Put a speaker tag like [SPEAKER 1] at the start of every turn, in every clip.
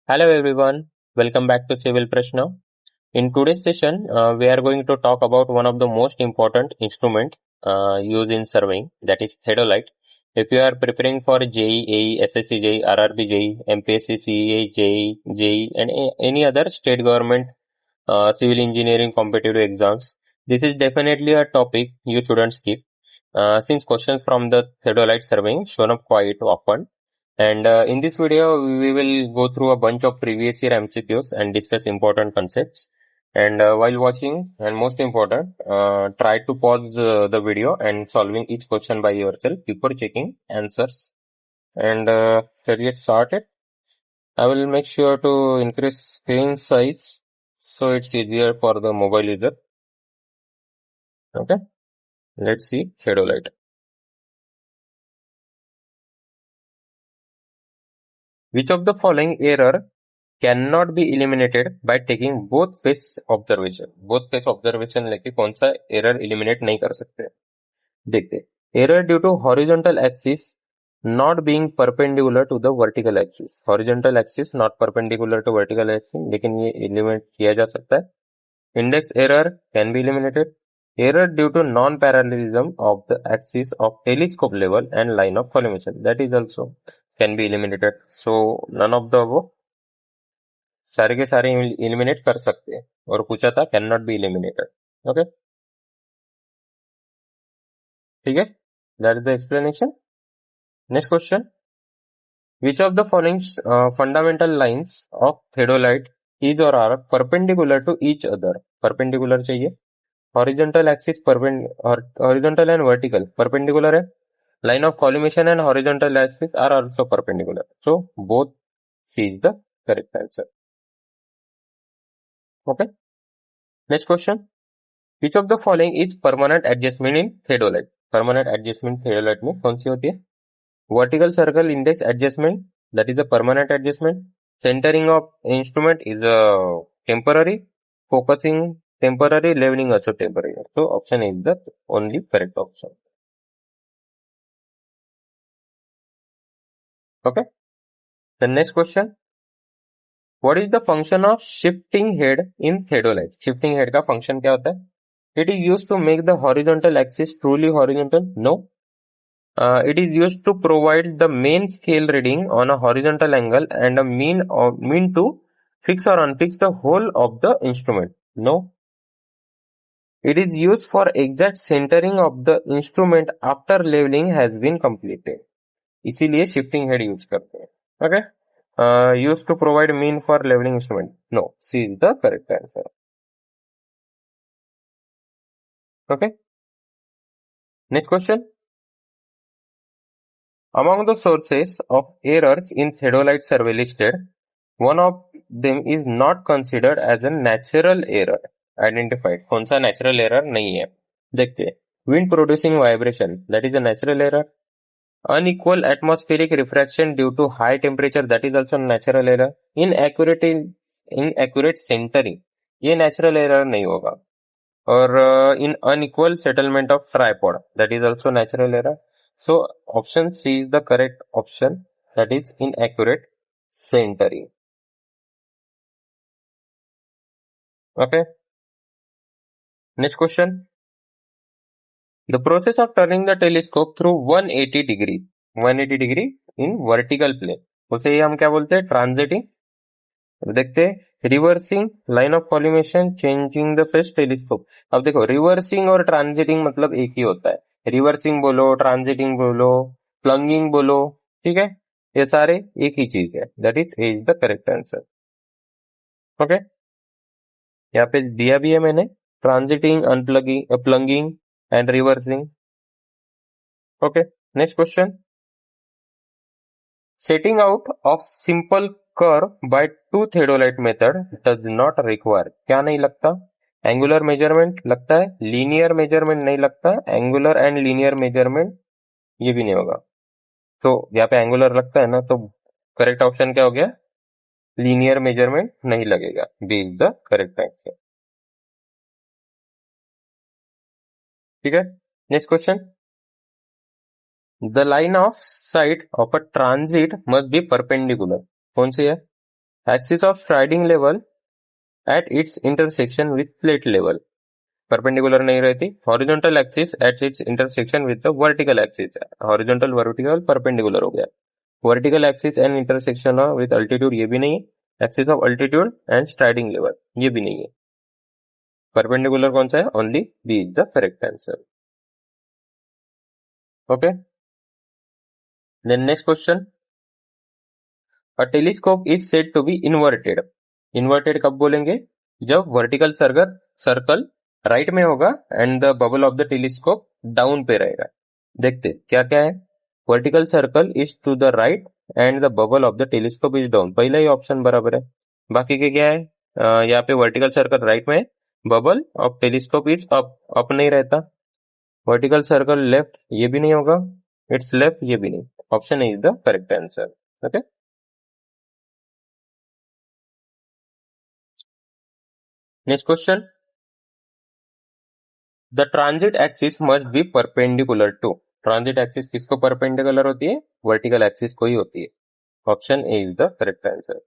[SPEAKER 1] Hello everyone, welcome back to Civil Prashna. In today's session, we are going to talk about one of the most important instrument used in surveying, that is theodolite. If you are preparing for JEE, AE, SSC JEE, RRB JEE, MPSC, CEA, JEE, and any other state government civil engineering competitive exams, this is definitely a topic you shouldn't skip. Since questions from the theodolite surveying shown up quite often. And in this video, we will go through a bunch of previous year MCQs and discuss important concepts. And while watching, and most important, try to pause the video and solving each question by yourself before checking answers. And let's get started. I will make sure to increase screen size so it's easier for the mobile user. Okay, let's see theodolite. Which of the following error cannot be eliminated by taking both face observation? Both face observation लेके कौन सा error eliminate नहीं कर सकते? देखते. Error due to horizontal axis not being perpendicular to the vertical axis. Horizontal axis not perpendicular to vertical axis, लेकिन ये eliminate किया जा सकता है. Index error can be eliminated. Error due to non-parallelism of the axis of telescope level and line of collimation, that is also can be eliminated. So none of the above. सारे के सारे eliminate कर सकते हैं और पूछा था cannot be eliminated. Okay, ठीक है, that is the explanation. Next question. Which of the following fundamental lines of theodolite is or are perpendicular to each other? Perpendicular चाहिए. Horizontal axis horizontal and vertical perpendicular है. Line of collimation and horizontal axis are also perpendicular. So both C is the correct answer. Okay. Next question. Which of the following is permanent adjustment in theodolite? Permanent adjustment theodolite में कौन सी होती है? Vertical circle index adjustment, that is a permanent adjustment. Centering of instrument is a temporary. Focusing temporary, leveling also temporary. So option is the only correct option. Okay. The next question. What is the function of shifting head in theodolite? Shifting head का function क्या होता है? It is used to make the horizontal axis truly horizontal? No. It is used to provide the main scale reading on a horizontal angle and a mean to fix or unfix the whole of the instrument. No. It is used for exact centering of the instrument after leveling has been completed. इसीलिए shifting head use करते हैं. Okay. Used to provide mean for leveling instrument. No, C is the correct answer. Okay. Next question. Among the sources of errors in theodolite survey listed, one of them is not considered as a natural error. Identified. कौन सा natural error नहीं है? देखते हैं. Wind producing vibration, that is a natural error. Unequal atmospheric refraction due to high temperature, that is also natural error. Inaccurate centering, ये natural error नहीं होगा. और in unequal settlement of tripod, that is also natural error. So option C is the correct option, that is inaccurate centering. Okay. Next question. The process of turning the telescope through 180 degree in vertical plane, उसे हम क्या बोलते हैं? Transiting. देखते हैं. Reversing, line of collimation, changing the face, telescope. अब देखो, reversing और ट्रांजिटिंग मतलब एक ही होता है. रिवर्सिंग बोलो, ट्रांजिटिंग बोलो, प्लंगिंग बोलो, ठीक है, ये सारे एक ही चीज है. That is the correct answer. Okay, यहाँ पे दिया भी है मैंने, transiting, unplugging, plunging and reversing. Okay. Next question. Setting out of simple curve by two theodolite method does not require, क्या नहीं लगता? Angular measurement लगता है, linear measurement नहीं लगता, angular and linear measurement ये भी नहीं होगा. तो यहाँ पे angular लगता है ना, तो correct option क्या हो गया? Linear measurement नहीं लगेगा. B is the correct answer. ठीक है. Next question. The line of sight of a transit must be perpendicular. कौन सी है? Axis of striding level at its intersection with plate level, perpendicular नहीं रहती. Horizontal axis at its intersection with the vertical axis, horizontal vertical perpendicular हो गया. Vertical axis and intersection with altitude, ये भी नहीं है. Axis of altitude and striding level, ये भी नहीं है. परपेंडिकुलर कौन सा है? Only B is the correct answer. Okay, then next question. A telescope is said to be inverted. Inverted कब बोलेंगे? जब वर्टिकल सर्कल राइट में होगा and the bubble of the telescope down पे रहेगा. देखते क्या क्या है. Vertical circle is to the right and the bubble of the telescope is down, पहला ही ऑप्शन बराबर है. बाकी के क्या है? यहाँ पे वर्टिकल सर्कल राइट में है, bubble of telescope is up नहीं रहता. वर्टिकल सर्कल लेफ्ट, ये भी नहीं होगा. इट्स लेफ्ट, ये भी नहीं. Option is the correct answer. Okay, next question. The transit axis must be perpendicular to. Transit axis किसको परपेंडिकुलर होती है? वर्टिकल एक्सिस को ही होती है. Option A is the correct answer.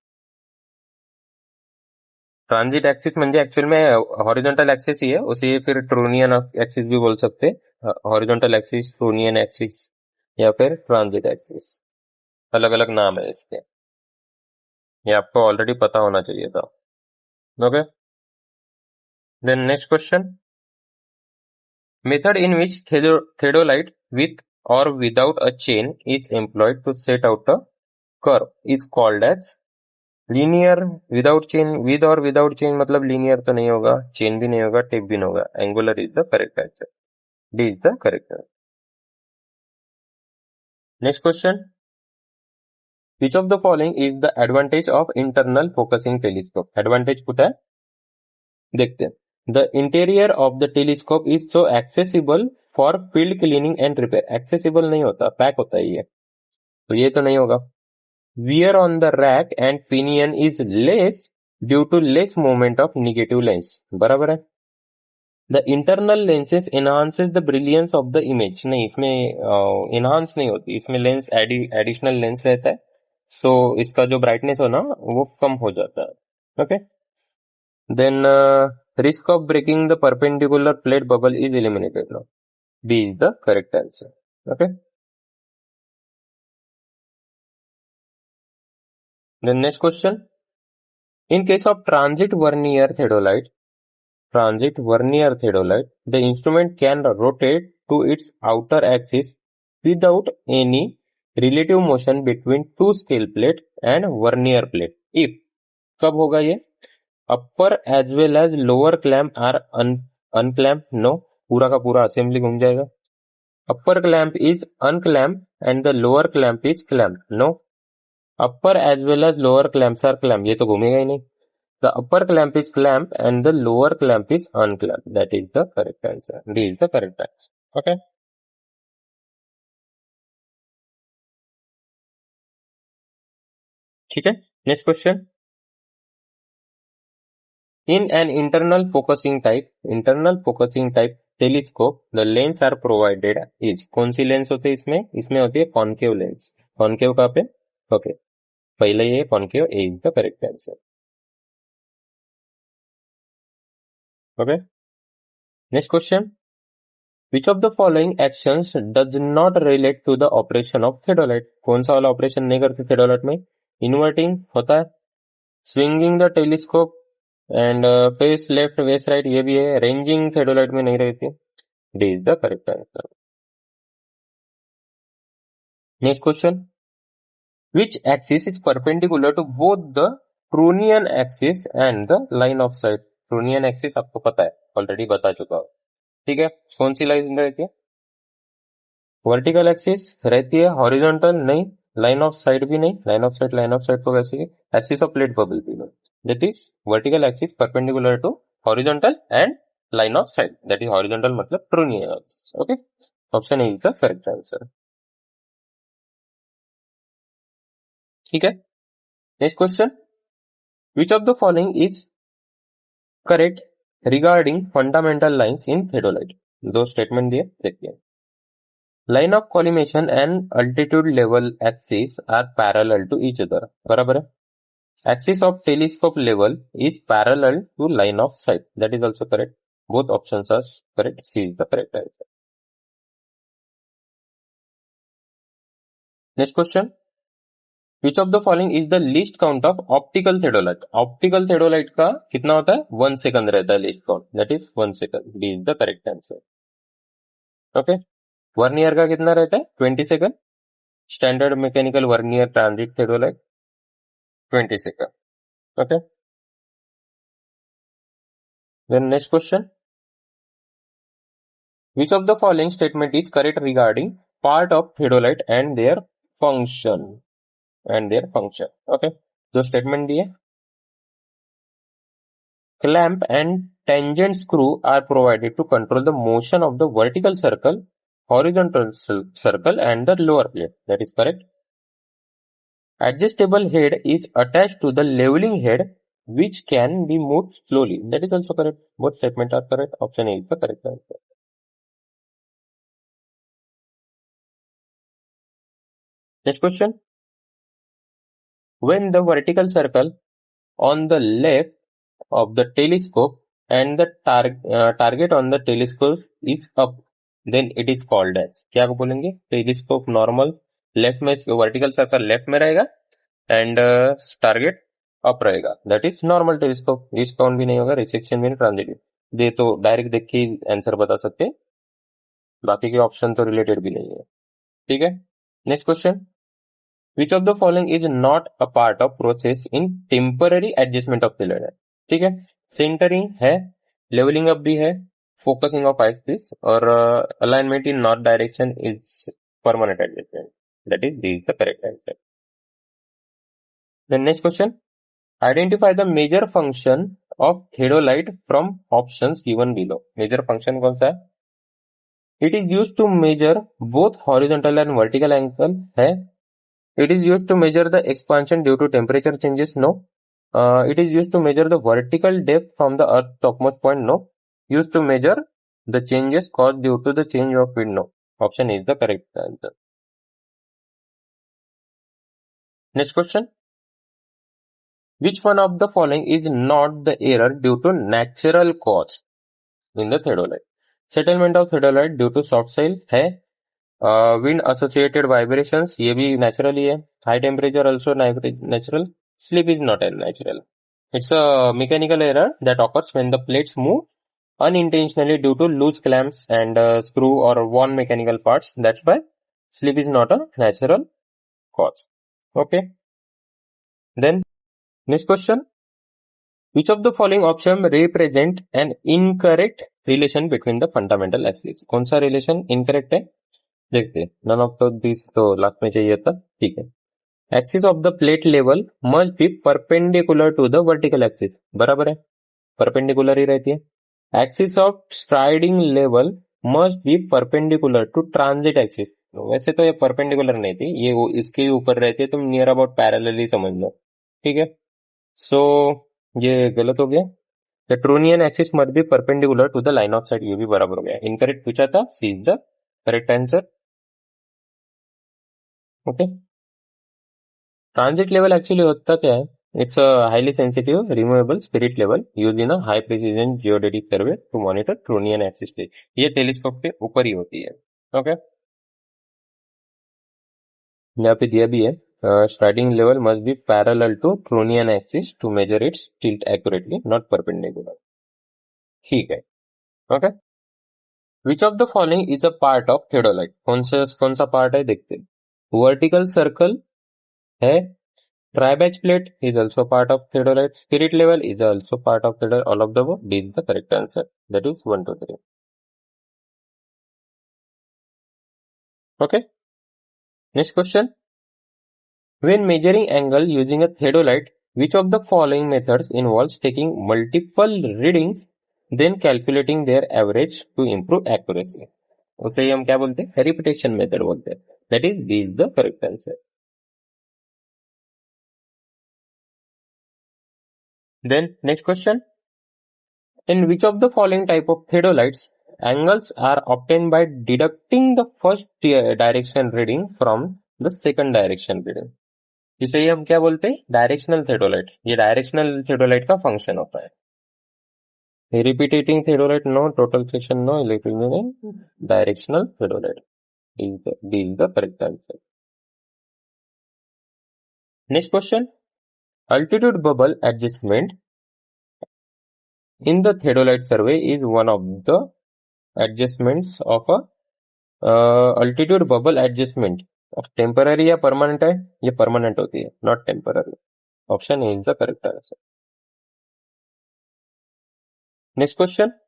[SPEAKER 1] Transit axis म्हणजे एक्चुअल में हॉरिजॉन्टल एक्सिस ही है, उसे फिर ट्रोनियन एक्सिस भी बोल सकते हैं. हॉरिजॉन्टल एक्सिस, ट्रोनियन एक्सिस या फिर ट्रांजिट एक्सिस, अलग अलग नाम है इसके. ये आपको ऑलरेडी पता होना चाहिए था. Okay, then next question. Method in which theodolite with or without a chain is employed to set out a curve is called as linear. Without chain, with or without chain मतलब linear तो नहीं होगा, chain भी नहीं होगा, tape भी नहीं होगा. Angular is the correct answer. D is the correct answer. Next question. Which of the following is the advantage of internal focusing telescope? Advantage कुछ है, देखते हैं. The interior of the telescope is so accessible for field cleaning and repair. Accessible नहीं होता, pack होता है ये, तो ये तो नहीं होगा. Wear on the rack and pinion is less due to less movement of negative lens. बराबर है. The internal lenses enhances the brilliance of the image. नहीं, इसमें enhance नहीं होती, इसमें लेंस एडिशनल लेंस रहता है, सो इसका जो ब्राइटनेस हो ना वो कम हो जाता है. Okay, then risk of breaking the perpendicular plate bubble is eliminated now. B is the correct answer. Okay, then next question. In case of transit vernier theodolite, the instrument can rotate to its outer axis without any relative motion between two scale plate and vernier plate. If, कब होगा ये? Upper as well as lower clamp are unclamped. No, पूरा का पूरा assembly घूम जाएगा. Upper clamp is unclamped and the lower clamp is clamped. No, upper as well as lower clamps are clamped. ये तो घूमेगा ही नहीं. The upper clamp is clamped and the lower clamp is unclamped. That is the correct answer. D is the correct answer. Okay. ठीक है. Next question. In an internal focusing type telescope, the lens are provided is. कौन सी lens होती है इसमें? इसमें होती है concave lens. Concave कहाँ पे? ओके, पहले ये concave. A is the correct answer. Okay, next question. Which of the following actions does not relate to the operation of theodolite? कौन सा वाला ऑपरेशन नहीं करते theodolite में? Inverting होता है, swinging the telescope and face left face right ये भी है. Ranging theodolite में नहीं रहती. D is the correct answer. Next question. Which axis is perpendicular to both the Tronian axis and the line of sight? Tronian axis आपको पता है, already बता चुका हूँ. ठीक है, कौन सी लाइन रहती है? वर्टिकल एक्सिस रहती है, हॉरिजॉन्टल नहीं, लाइन ऑफ साइट भी नहीं. लाइन ऑफ साइट तो वैसे ही. एक्सिस ऑफ प्लेट बबल भी नहीं. That is vertical axis perpendicular to horizontal and line of sight, that is horizontal मतलब trunnion axis. Okay, option is the correct answer. ठीक है, next question. Which of the following is correct regarding fundamental lines in theodolite? दो statement दिए, देखिए. Line of collimation and altitude level axes are parallel to each other. बराबर है. Axis of telescope level is parallel to line of sight. That is also correct. Both options are correct. C is the correct answer. Next question. Which of the following is the least count of optical theodolite? Optical theodolite का कितना होता है? 1 second रहता है least count. That is 1 second. D is the correct answer. Okay. Vernier का कितना रहता है? 20 second. Standard mechanical vernier transit theodolite 20 second. Okay. Then next question. Which of the following statement is correct regarding part of theodolite and their function? Okay. जो statement दिए, clamp and tangent screw are provided to control the motion of the vertical circle, horizontal circle and the lower plate. That is correct. Adjustable head is attached to the leveling head which can be moved slowly. That is also correct. Both statements are correct. Option A is the correct answer. Next question. When the vertical circle on the left of the telescope and the target on the telescope is up, then it is called as. क्या बोलेंगे? Telescope normal left में vertical circle left में रहेगा and target up रहेगा. That is normal telescope. Reach count भी नहीं होगा, resection भी नहीं, transit. दे तो डायरेक्ट देख के आंसर बता सकते हैं, बाकी के ऑप्शन तो रिलेटेड भी नहीं है. ठीक है. Next question. Which of the following is not a part of process in temporary adjustment of the ladder? ठीक है. Centering है, leveling up भी है, focusing of eyes और alignment in north direction is permanent adjustment. That is, this is the correct answer. The next question. Identify the major function of theodolite from options given below. Major function कौन सा है? It is used to measure both horizontal and vertical angle है. It is used to measure the expansion due to temperature changes. No. It is used to measure the vertical depth from the earth's topmost point. No. Used to measure the changes caused due to the change of wind. No. Option is the correct answer. Next question. Which one of the following is not the error due to natural cause in the theodolite? Settlement of theodolite due to soft shell है. Wind associated vibrations, ये भी natural ही है. High temperature also natural. Sleep is not natural. It's a mechanical error that occurs when the plates move unintentionally due to loose clamps and screw or worn mechanical parts. That's why sleep is not a natural cause. Okay. Then next question. Which of the following option represent an incorrect relation between the fundamental axes? कौन सा relation incorrect है? देखते हैं. None of these तो last में चाहिए था. ठीक है. Axis of the plate level must be perpendicular to the vertical axis. बराबर है, perpendicular ही रहती है. Axis of striding level must be perpendicular to transit axis. वैसे तो ये perpendicular नहीं थी, ये वो इसके ऊपर रहती है, तुम नियर अबाउट पैरेलल ही समझ लो. ठीक है. सो ये गलत हो गया. The Tronian axis must be perpendicular to the line of sight. ये भी बराबर हो गया. इनकरेक्ट पूछा था. C is the correct answer. Okay. Transit level actually होता क्या है? It's a highly sensitive removable spirit level used in a high precision geodetic survey to monitor Tronian axis stage. ये टेलीस्कोप के ऊपर ही होती है. Okay. यहाँ पे दिया भी है. Striding level must be parallel to Tronian axis to measure its tilt accurately, not perpendicular. ठीक है. Okay. Which of the following is a part of theodolite? कौन सा पार्ट है देखते हैं. Vertical circle है. Tri-batch plate is also part of theodolite. Spirit level is also part of theodolite. All of the above. D is the correct answer. That is 1, 2, 3. Okay. Next question. When measuring angle using a theodolite, which of the following methods involves taking multiple readings, then calculating their average to improve accuracy? उसे हम क्या बोलते हैं? Repetition method बोलते हैं. That is, D is the correct answer. Then next question. In which of the following type of theodolites angles are obtained by deducting the first direction reading from the second direction reading? इसे ही हम क्या बोलते हैं, directional theodolite. ये directional theodolite का function होता है। Repeating theodolite no, total section no, electric directional theodolite D is the correct answer. Next question. Altitude bubble adjustment in the theodolite survey is one of the adjustments of a altitude bubble adjustment. Temporary या permanent है? ये permanent होती है, not temporary. Option A is the correct answer. Next question.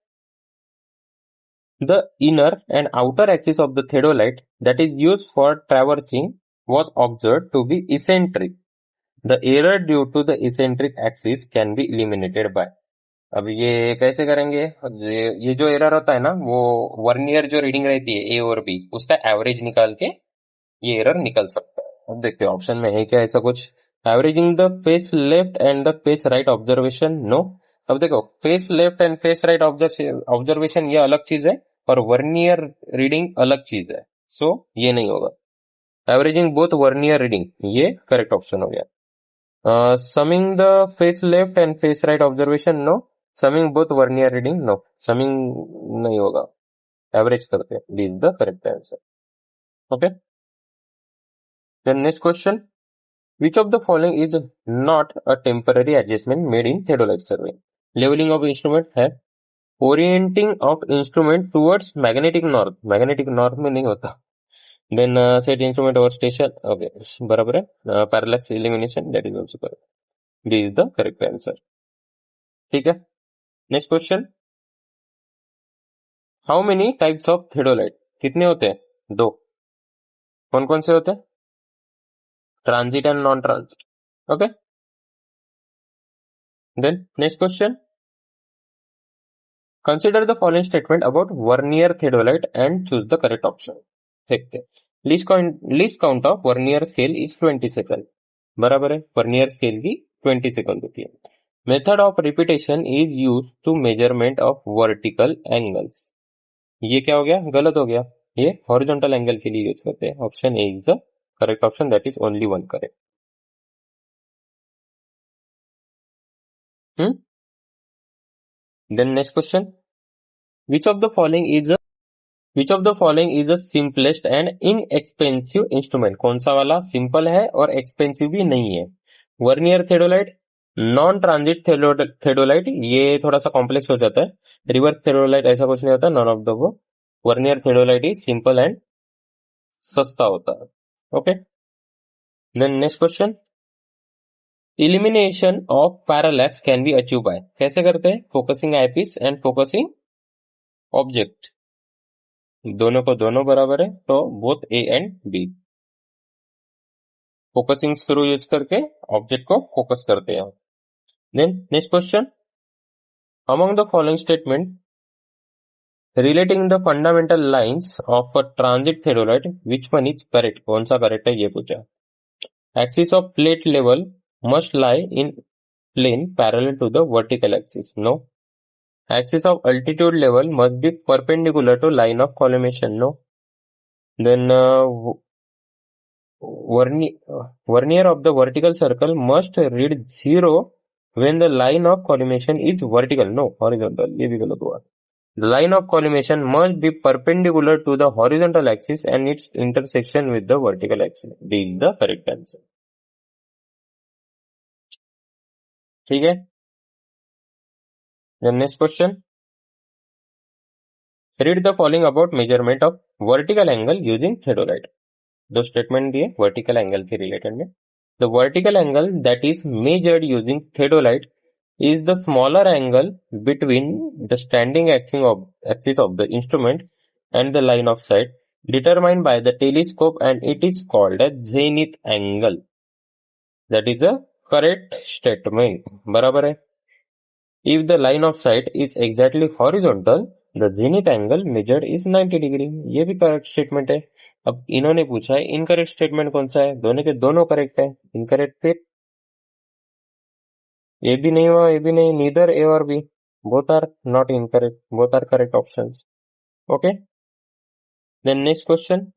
[SPEAKER 1] The inner and outer axis of the theodolite that is used for traversing was observed to be eccentric. The error due to the eccentric axis can be eliminated by। अब ये कैसे करेंगे? ये जो error होता है ना, वो वर्नियर जो रीडिंग रहती है ए और बी, उसका एवरेज निकाल के ये एरर निकल सकता है। अब देखते हैं ऑप्शन में है क्या ऐसा कुछ। Averaging the face left and the face right observation, no. अब देखो, face left and face right observation ये अलग चीज है और वर्नियर रीडिंग अलग चीज है, सो ये नहीं होगा। एवरेजिंग बोथ वर्नियर रीडिंग, ये करेक्ट ऑप्शन हो गया। Summing the face left and face right observation, no. Summing both vernier reading, no, summing नहीं होगा, एवरेज करते हैं। D is the correct answer. Okay, then next question. Which of the following is not a temporary adjustment made in theodolite survey? Leveling of instrument है, orienting of instrument towards magnetic north, magnetic north में नहीं होता। Then set instrument over station, okay, बराबर है। Parallax elimination, that is also correct. D is the correct answer. ठीक है, next question. How many types of theodolite? कितने होते हैं? दो। कौन कौन से होते हैं? Transit and non-transit. Okay. Then next question. Consider the following statement about vernier theodolite and choose the correct option. देखते हैं। Least count of vernier scale is 20 second, बराबर है। वर्नियर स्केल की 20 सेकंड होती है। Method of repetition is use to measurement of vertical angles, ये क्या हो गया? गलत हो गया। ये हॉरिजॉन्टल एंगल के लिए यूज करते हैं। Option A is the correct option, that is only one correct. Then next question. Which of the following is the simplest and inexpensive instrument? कौन सा वाला सिंपल है और एक्सपेंसिव भी नहीं है? Vernier theodolite, non transit theodolite, ये थोड़ा सा कॉम्प्लेक्स हो जाता है। रिवर्स थेडोलाइट ऐसा कुछ नहीं होता, नॉन ऑफ द वो। वर्नियर थेडोलाइट ही सिंपल एंड सस्ता होता है। Okay, then next question. Elimination of parallax can be achieve by, कैसे करते हैं? Focusing eyepiece and focusing object, दोनों को दोनों बराबर है, तो both A and B. Focusing screw use करके ऑब्जेक्ट को फोकस करते हैं। Then next question. Among the following statement relating the fundamental lines of a transit theodolite which one is correct? कौन सा करेक्ट है ये पूछा। Axis of plate level must lie in plane parallel to the vertical axis, no. Axis of altitude level must be perpendicular to line of collimation, no. Then vernier of the vertical circle must read 0 when the line of collimation is vertical, no, horizontal, ये भी गलत हुआ। The line of collimation must be perpendicular to the horizontal axis and its intersection with the vertical axis. D is the correct answer. ठीक है, then next question. Read the following about measurement of vertical angle using theodolite. दो statement दिए vertical angle के related में। The vertical angle that is measured using theodolite is the smaller angle between the standing axis of the instrument and the line of sight determined by the telescope, and it is called as zenith angle. That is a correct statement, बराबर है। If the line of sight is exactly horizontal, the zenith angle measured is 90 degree, ये भी correct statement है। अब इन्होंने पूछा है incorrect statement कौन सा है? दोनों के दोनों करेक्ट है। इनकरेक्ट फिर ए भी नहीं हुआ, ए भी नहीं, नीदर ए और B, both are not incorrect, both are correct options. Okay, then next question.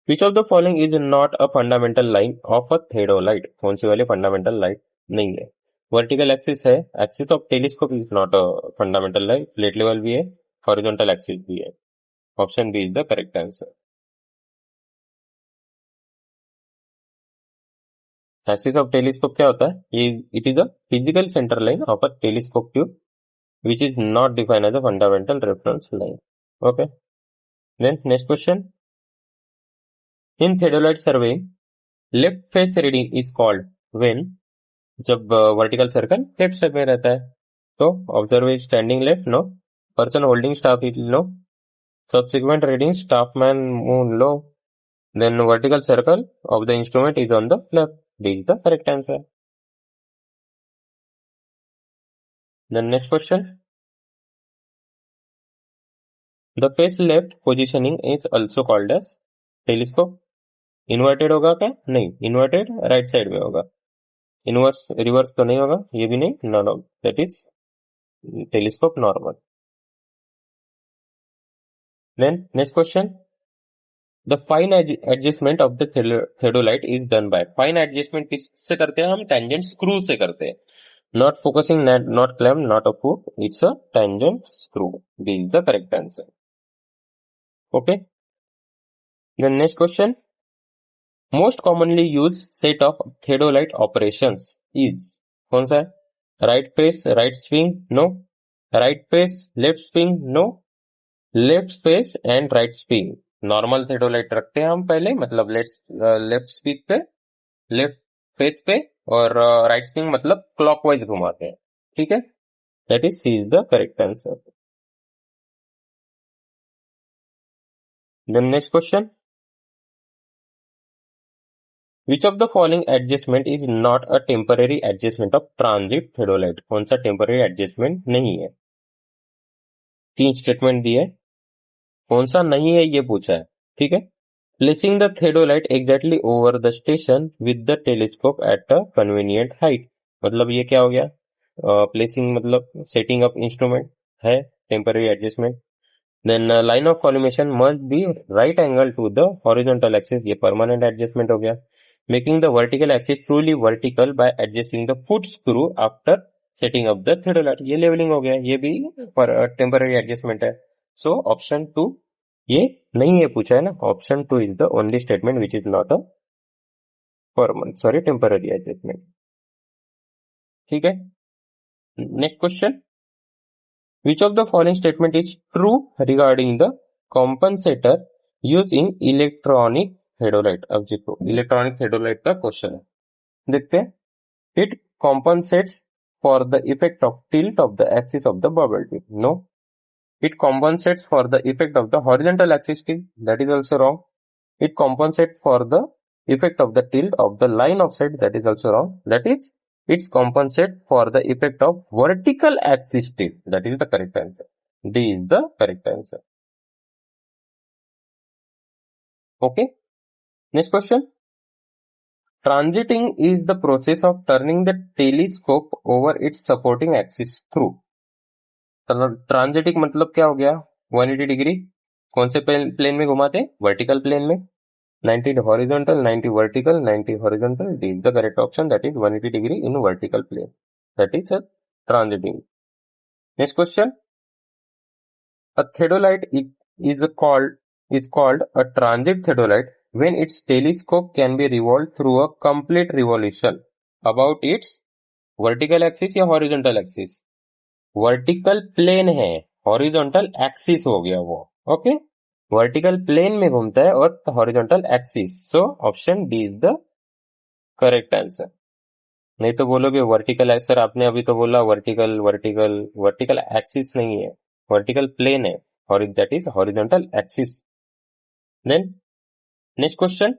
[SPEAKER 1] Which of the following is not a fundamental line of a theodolite? कौन सी वाली फंडामेंटल लाइन नहीं है? वर्टिकल एक्सिस है, axis of telescope is not a fundamental line, plate level भी है, horizontal axis भी है। Option B is the correct answer. Axis of telescope क्या होता है? ये it is a physical centre line of a telescope tube which is not defined as a fundamental reference line. Okay. Then next question. In theodolite survey, left face reading is called when जब vertical circle left side में रहता है तो observer standing left no, person holding staff is no, subsequent reading staff man moon low, then vertical circle of the instrument is on the left. This is the correct answer. Then next question. The face left positioning is also called as telescope. Inverted होगा क्या? नहीं, inverted right side में होगा। Inverse reverse तो नहीं होगा, ये भी नहीं, none of that is telescope normal. Then next question. The fine adjustment of the theodolite is done by. Fine adjustment किससे करते हैं हम? टेंजेंट स्क्रू से करते हैं। Not focusing, not clamp, not a put, it's a tangent screw. This is the correct answer. Okay. Then next question. Most commonly use set of theodolite operations is, कौन सा है? Right face right swing no, right face left swing no, left face and right swing. Normal theodolite रखते हैं हम पहले, मतलब left स्पीस पे, left face पे, और राइट स्विंग मतलब क्लॉकवाइज घुमाते हैं। ठीक है, that is C is the correct answer. Then next question. Which of the following adjustment is not a temporary adjustment of transit theodolite? कौन सा टेम्पररी एडजस्टमेंट नहीं है? 3 स्टेटमेंट दिए, कौन सा नहीं है ये पूछा है। ठीक है। Placing the theodolite exactly over the station with the telescope at a convenient height, मतलब ये क्या हो गया? प्लेसिंग मतलब सेटिंग अप इंस्ट्रूमेंट है, temporary adjustment. Then line of collimation must be right angle to the horizontal axis, ये permanent adjustment हो गया। Making the vertical axis truly vertical by adjusting the foot screw after setting up the theodolite, ये levelling हो गया, ये भी temporary adjustment है। So option 2 ये नहीं है पूछा है ना, option 2 is the only statement which is not a permanent, sorry temporary adjustment. ठीक है। Next question. Which of the following statement is true regarding the compensator used in electronic theodolite? अब देखो इलेक्ट्रॉनिक theodolite का question है, देखते हैं। It compensates for the effect of tilt of the axis of the bubble tip. No. It compensates for the effect of the horizontal axis tilt. That is also wrong. It compensates for the effect of the tilt of the line of sight. That is also wrong. That is, it's compensate for the effect of vertical axis tilt. That is the correct answer. D is the correct answer. Okay. Next question. Transiting is the process of turning the telescope over its supporting axis through. Transiting मतलब क्या हो गया? 180 degree कौन से plane में घुमाते हैं? Vertical plane में। 90 horizontal, 90 vertical, 90 horizontal. D is the correct option. That is 180 degree in vertical plane. That is a transiting. Next question. A theodolite is called a transit theodolite when its telescope can be revolved through a complete revolution about its vertical axis या horizontal axis. Vertical plane है, horizontal axis हो गया वो। Okay, vertical plane में घूमता है और horizontal axis. So option D is the correct answer. नहीं तो बोलोगे वर्टिकल, सर आपने अभी तो बोला वर्टिकल वर्टिकल, वर्टिकल एक्सिस नहीं है, वर्टिकल प्लेन है, और that is horizontal axis. Then next question.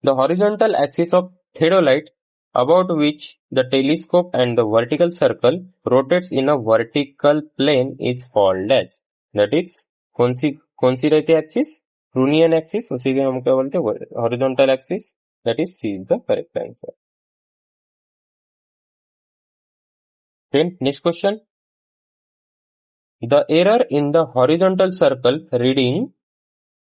[SPEAKER 1] The horizontal axis of theodolite about which the telescope and the vertical circle rotates in a vertical plane is called as, that is कौन सी रहती है axis? Brownian axis, उसी के हम क्या बोलते हैं? horizontal axis. That is C is the correct answer. Then next question. The error in the horizontal circle reading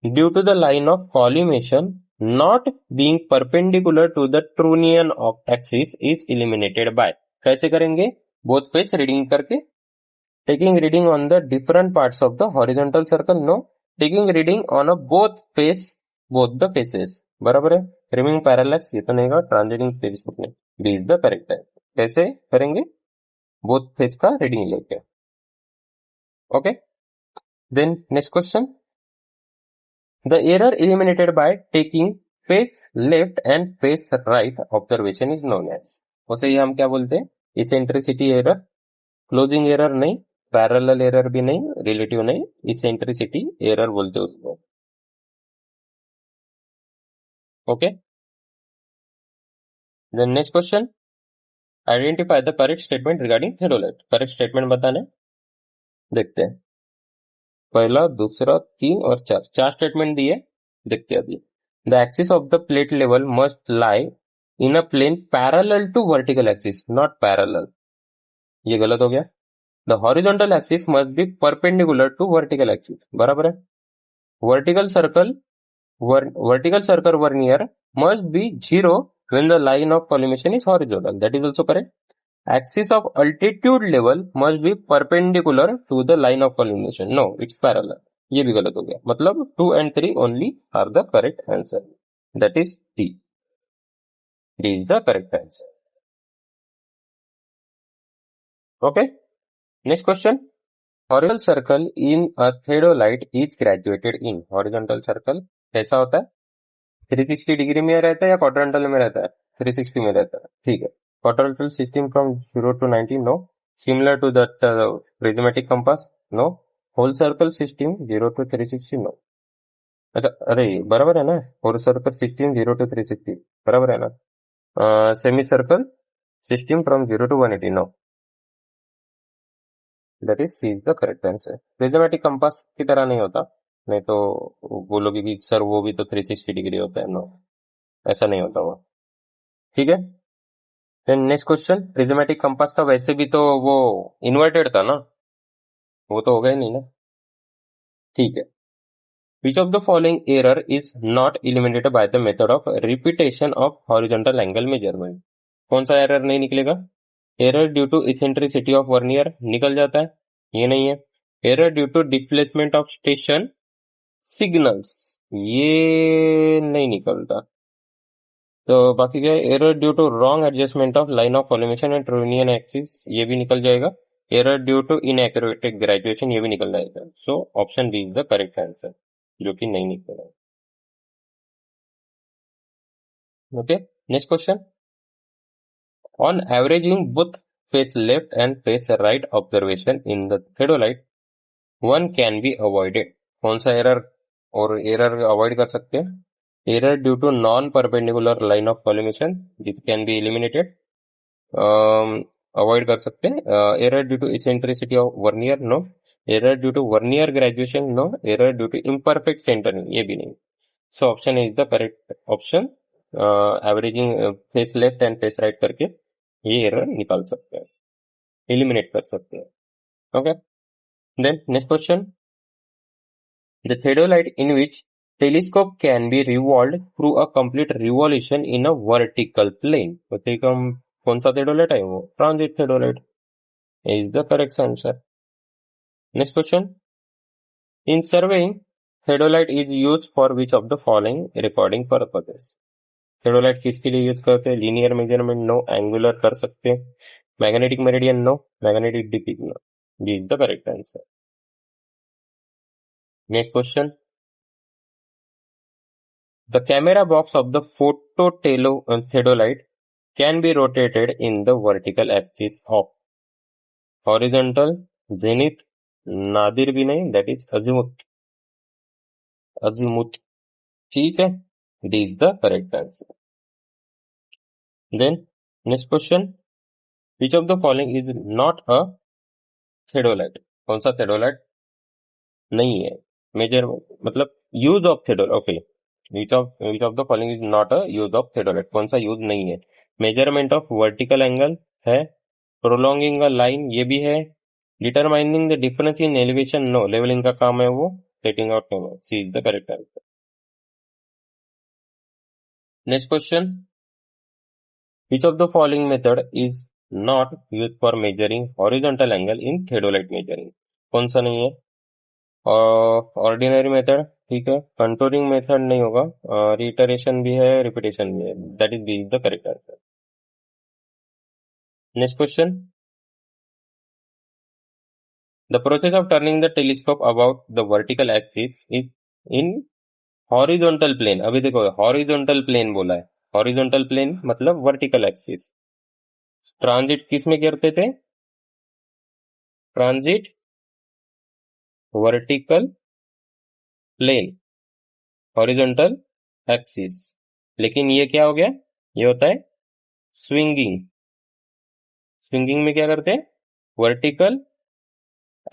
[SPEAKER 1] due to the line of collimation not being perpendicular to the trunnion of axis is eliminated by. कैसे करेंगे? Both face reading करके, taking reading on the different parts of the horizontal circle, no, taking reading on a both the faces, बराबर है। Removing parallels, ये तो नहीं होगा, transiting periscope में, बी इज द करेक्ट है। कैसे करेंगे? बोथ फेस का रीडिंग लेके, okay. Then next question, the error eliminated by taking face left and face right observation is known as, उसे हम क्या बोलते हैं? इसेंट्रिसिटी एरर, क्लोजिंग एरर नहीं, पैरेलल एरर भी नहीं, रिलेटिव नहीं, इसेंट्रिसिटी एरर बोलते हैं उसको, okay. Then next question, identify the correct statement regarding theodolite. Correct statement बताने, देखते हैं। पहला, दूसरा, 3 और 4, 4 स्टेटमेंट दिए, देखते हैं अभी। The axis of the plate level must lie in a plane parallel to vertical axis, not parallel, ये गलत हो गया। The horizontal axis must be perpendicular to vertical axis, बराबर है। Vertical circle vernier must be 0 when the line of collimation is horizontal, that is also correct. Axis of altitude level must be perpendicular to the line of collimation, no, it's parallel, ये भी गलत हो गया। मतलब 2 and 3 only are the correct answer, that is D. D is the correct answer, okay. Next question, horizontal circle in a theodolite is graduated in, horizontal circle कैसा होता है? 360 degree में रहता है या क्वाड्रेंटल में रहता है? 360 में रहता है, ठीक है। Quadrantal system from 0 to 90, no. Similar to that prismatic compass, no. Whole circle system 0 to 360, no. अच्छा, अरे बराबर है ना, होल सर्कल सिस्टम 0 to 360 बराबर है ना। Semi circle system from 0 to 180, no, that is C is the correct answer. Prismatic compass की तरह नहीं होता, नहीं तो बोलोगे कि सर वो भी तो 360 डिग्री होता है, नो, ऐसा नहीं होता वो, ठीक है। Then next question, prismatic compass का वैसे भी तो वो इन्वर्टेड था ना, वो तो होगा ही नहीं ना, ठीक है। Which of the following error is not eliminated by the method of repetition of horizontal angle measurement? कौन सा एरर नहीं निकलेगा? Error due to eccentricity of vernier निकल जाता है, ये नहीं है। Error due to displacement of station signals, ये नहीं निकलता। तो बाकी क्या है? Error due to wrong adjustment of line of collimation and trunnion axis, ये भी निकल जाएगा। Error due to inaccurate graduation, ये भी निकल जाएगा। So option B is the correct answer, जो कि नहीं निकलेगा, okay. Next question, on averaging both face left and face right observation in the theodolite one can be avoided, कौन सा एरर और एरर अवॉइड कर सकते हैं? Error due to non perpendicular line of collimation, this can be eliminated, avoid कर सकते हैं। Error due to eccentricity of vernier, no. Error due to vernier graduation, no. Error due to imperfect centring, ये भी नहीं। So option is the correct option, averaging face left and face right करके ये error निकाल सकते हैं, eliminate कर सकते हैं, okay. Then next question, the theodolite in which telescope can be revolved through a complete revolution in a vertical plane, तो कौन सा theodolite है वो? Transit theodolite is the correct answer. Next question, in surveying theodolite is used for which of the following recording purposes? theodolite किसके लिए use करते हैं? Linear measurement, no. Angular कर सकते हैं, magnetic meridian, no. Magnetic dipping, no. B is the correct answer. Next question, the camera box of the theodolite can be rotated in the vertical axis of horizontal, zenith, Nadir भी नहीं, that is azimuth, azimuth, ठीक है। This is the correct answer. Then next question, which of the following is not a theodolite? कौन सा theodolite नहीं है? Major मतलब use of theodolite, okay. which of the following is not a use of theodolite? कौन सा use नहीं है? Measurement of vertical angle है, प्रोलॉन्गिंग अ लाइन ये भी है, determining the difference in elevation, no, levelling का काम है वो, setting out camera. C is the correct answer. Next question. Which of the following method is not used for measuring horizontal angle in theodolite measuring? कौन सा नहीं है? Ordinary method, ठीक है. कंटूरिंग मेथड नहीं होगा. रिटरेशन भी है, रिपीटेशन भी है. That is B the correct answer. Next question. The process of turning the telescope about the vertical axis is in horizontal plane. अभी देखो हॉरिजॉन्टल प्लेन बोला है. हॉरिजॉन्टल प्लेन मतलब वर्टिकल एक्सिस. ट्रांजिट किस में करते थे? Transit vertical plane horizontal axis. लेकिन ये क्या हो गया? ये होता है स्विंगिंग. स्विंगिंग में क्या करते हैं? वर्टिकल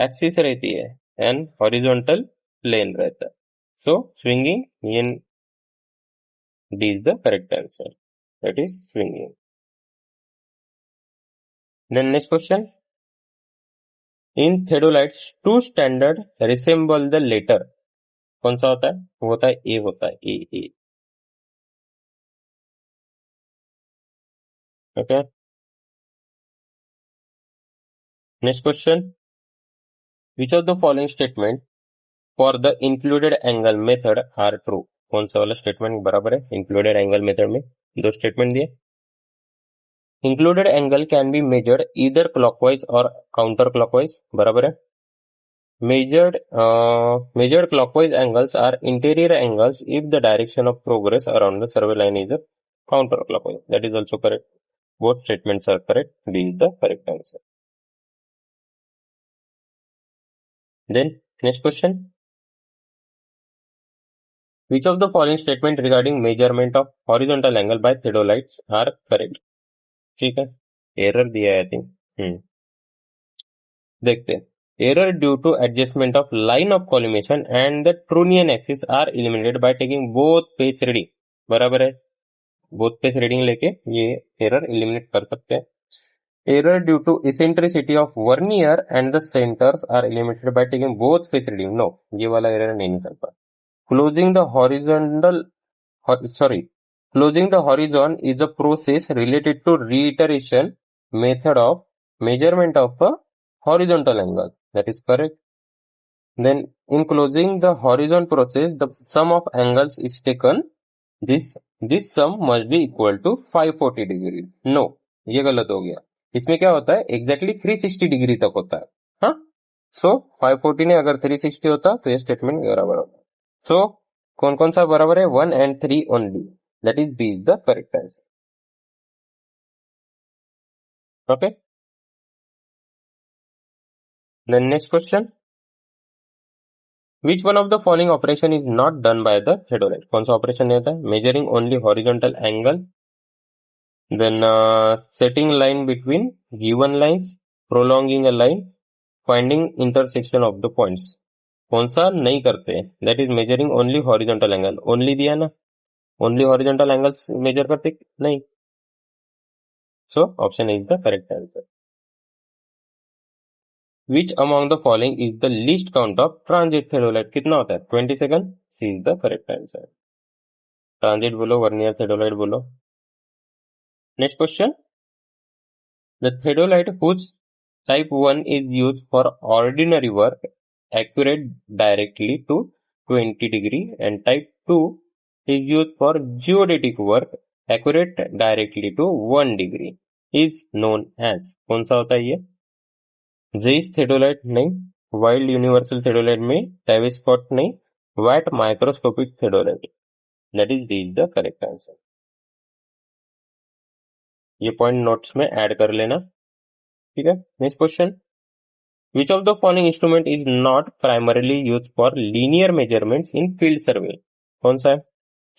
[SPEAKER 1] एक्सिस रहती है एंड हॉरिजॉन्टल प्लेन रहता है. So swinging, D is the correct answer. That is swinging. Then next question. In theodolites two standard resemble the letter. कौन सा होता है? वो होता है ए. होता है A. Okay. Next question. Which of the following statement for the included angle method are true. कौन सा वाला स्टेटमेंट बराबर है? इंक्लूडेड एंगल मेथड में दो स्टेटमेंट दिए. Included angle can be measured either clockwise और काउंटर क्लॉकवाइज. बराबर है. measured clockwise angles are interior angles if the direction of progress around the survey line is a counterclockwise. That is also correct. Both statements are correct. D is the correct answer. Then next question. Which of the following statement regarding measurement of horizontal angle by theodolites are correct? ठीक है. Error दिया है I think. देखते हैं. Error due to adjustment of line of collimation and the Trunnion axis are eliminated by taking both face reading. बराबर है. both face reading लेके ये error eliminate कर सकते हैं. Error due to eccentricity of vernier and the centers are eliminated by taking both face reading. No, ये वाला error नहीं निकलता. Closing the horizon is a process related to reiteration method of measurement of a horizontal angle. That is correct. Then in closing the horizon process, the sum of angles is taken. This sum must be equal to 540 degree. No, ये गलत हो गया. इसमें क्या होता है? Exactly 360 degree तक होता है. हाँ. सो 540 ने अगर 360 होता तो ये स्टेटमेंट बराबर होता. सो कौन कौन सा बराबर है? 1 and 3 only. That is B is the correct answer. Okay. Then next question. Which one of the following operation is not done by the theodolite? कौन सा ऑपरेशन नहीं होता है? Measuring only horizontal angle. Then setting line between given lines, prolonging a line, finding intersection of the points. कौन सा नहीं करते? That is measuring only horizontal angle. Only दिया ना? Only horizontal angles measure करते नहीं. So option A is the correct answer. Which among the following is the least count of transit theodolite? कितना होता है? 27. C is the correct answer. Transit बोलो, vernier theodolite बोलो. Next question. The theodolite whose type 1 is used for ordinary work accurate directly to 20 degree and type 2 is used for geodetic work accurate directly to 1 degree is known as. कौन सा होता है ये? Zeiss theodolite नहीं. Wild universal theodolite में Tavistock नहीं. Watt microscopic theodolite. That is D is the correct answer. ये point notes में ऐड कर लेना. ठीक है. Next question. Which of the following instrument is not primarily used for linear measurements in field survey? कौन सा है?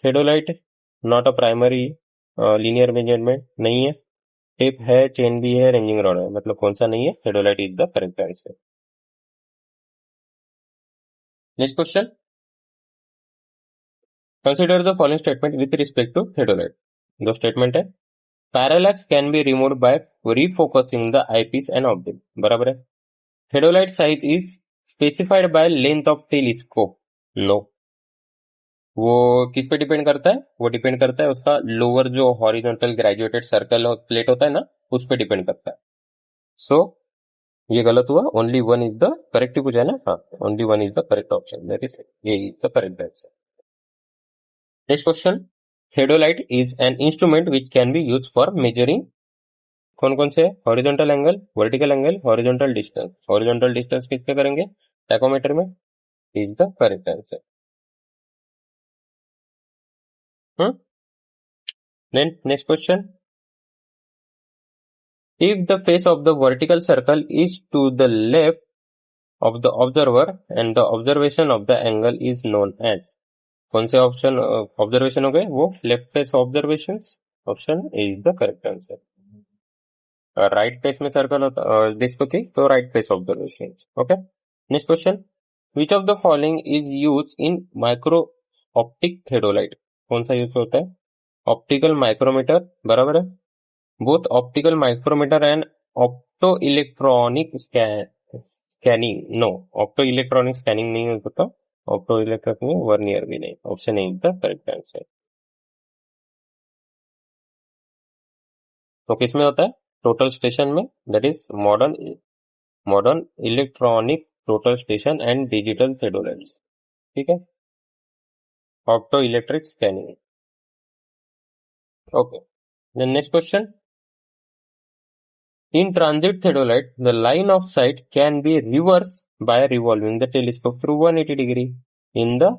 [SPEAKER 1] theodolite not a primary linear measurement नहीं है. टेप है, चेन भी है, रेंजिंग रॉड है. मतलब कौन सा नहीं है? theodolite is the correct answer. Next question. Consider the following statement with respect to theodolite. दो स्टेटमेंट है. Parallax can be removed by refocusing the eyepiece and object. बराबर है. Theodolite size is specified by length of telescope, no. वो किस पे depend करता है? वो डिपेंड करता है उसका लोअर जो हॉरिजॉन्टल ग्रेजुएटेड सर्कल और प्लेट होता है ना, उस पे डिपेंड करता है। सो ये गलत हुआ, only one is the correct पूछा है ना, हाँ, only one is the correct option, that is a is the correct answer. Next question, theodolite is an instrument which can be used for measuring कौन कौन से? Horizontal angle, vertical angle, horizontal distance. Horizontal distance किस पे करेंगे? Tachometer में, is the correct answer. Then next question, if the face of the vertical circle is to the left of the observer and the observation of the angle is known as, कौन से option observation हो गए? वो left face observation, option is the correct answer. Right face में circle होता disc होती तो right face observation. Okay, next question, which of the following is use in micro optic theodolite, कौन सा यूज होता है? ऑप्टिकल माइक्रोमीटर, बराबर है। Both optical micrometer and opto electronic scanning, no, opto electronic scanning नहीं हो सकता, ऑप्टो इलेक्ट्रॉनिक वर्नियर भी नहीं, option A is the correct answer. तो किसमें होता है? टोटल स्टेशन में, that is modern electronic total station and digital theodolites, ठीक है, opto electric scanning. Okay, then next question, in transit theodolite, the line of sight can be reversed by revolving the telescope through 180 degree in the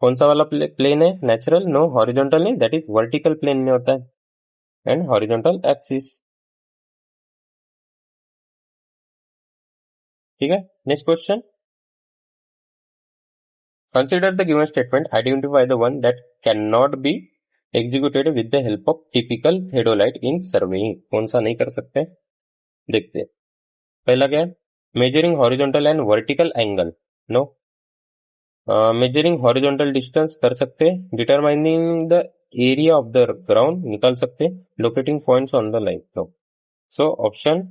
[SPEAKER 1] कौन सा वाला plane है? Natural, no, horizontal नहीं, that is vertical plane में होता है and horizontal axis, ठीक है। Next question, consider the given statement, identify the one that can not be executed with the help of typical theodolite in surveying, कौन सा नहीं कर सकते? देखते हैं। पहला क्या है? Measuring horizontal and vertical angle, no. Measuring horizontal distance कर सकते, determining the area of the ground निकाल सकते, locating points on the line, no. So option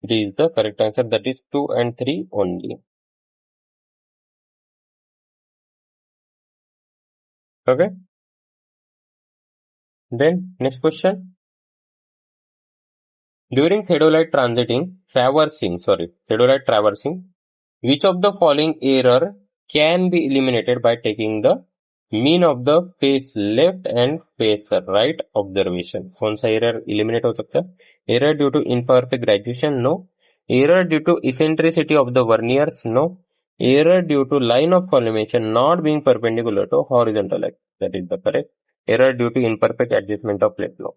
[SPEAKER 1] D is the correct answer, that is 2 and 3 only. Okay, then next question, during theodolite traversing, which of the following error can be eliminated by taking the mean of the face left and face right observation, कौन सा error eliminate हो सकता है? Error due to imperfect graduation, no. Error due to eccentricity of the verniers, no. Error due to line of collimation not being perpendicular to horizontal axis, that is the correct. Error due to imperfect adjustment of plate, no.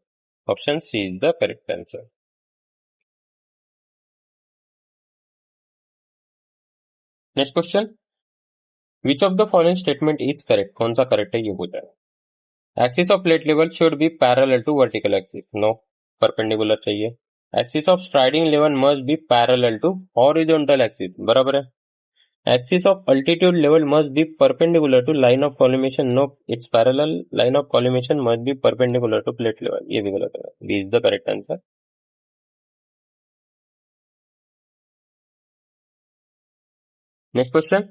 [SPEAKER 1] Option C is the correct answer. Next question, which of the following statement is correct, कौन सा correct है ये पूछा है? Axis of plate level should be parallel to vertical axis, no, perpendicular चाहिए. Axis of striding level must be parallel to horizontal axis, बराबर है. Axis of altitude level must be perpendicular to line of collimation, no, it's parallel. Line of collimation must be perpendicular to plate level, ये भी गलत है. B is the correct answer. Next question,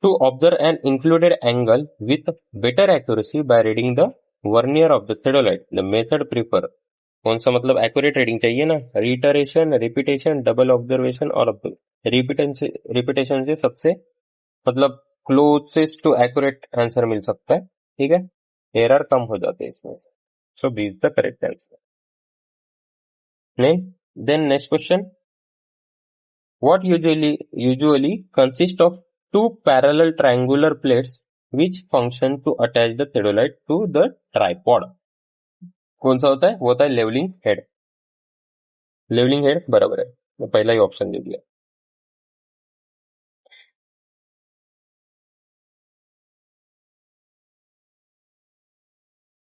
[SPEAKER 1] to observe an included angle with better accuracy by reading the vernier of the theodolite, the method prefer, कौन सा मतलब accurate reading चाहिए ना? रिटरेशन, repetition, double observation और रिपीटेशन से सबसे मतलब closest to accurate answer मिल सकता है, ठीक है, एरर कम हो जाते हैं इसमें से। So B is the correct answer. नहीं, then next question, what usually consist of two parallel triangular plates which function to attach the theodolite to the tripod, कौन सा होता है? वो होता है लेवलिंग हेड, लेवलिंग हेड, बराबर है, मैं पहला ही ऑप्शन दे दिया।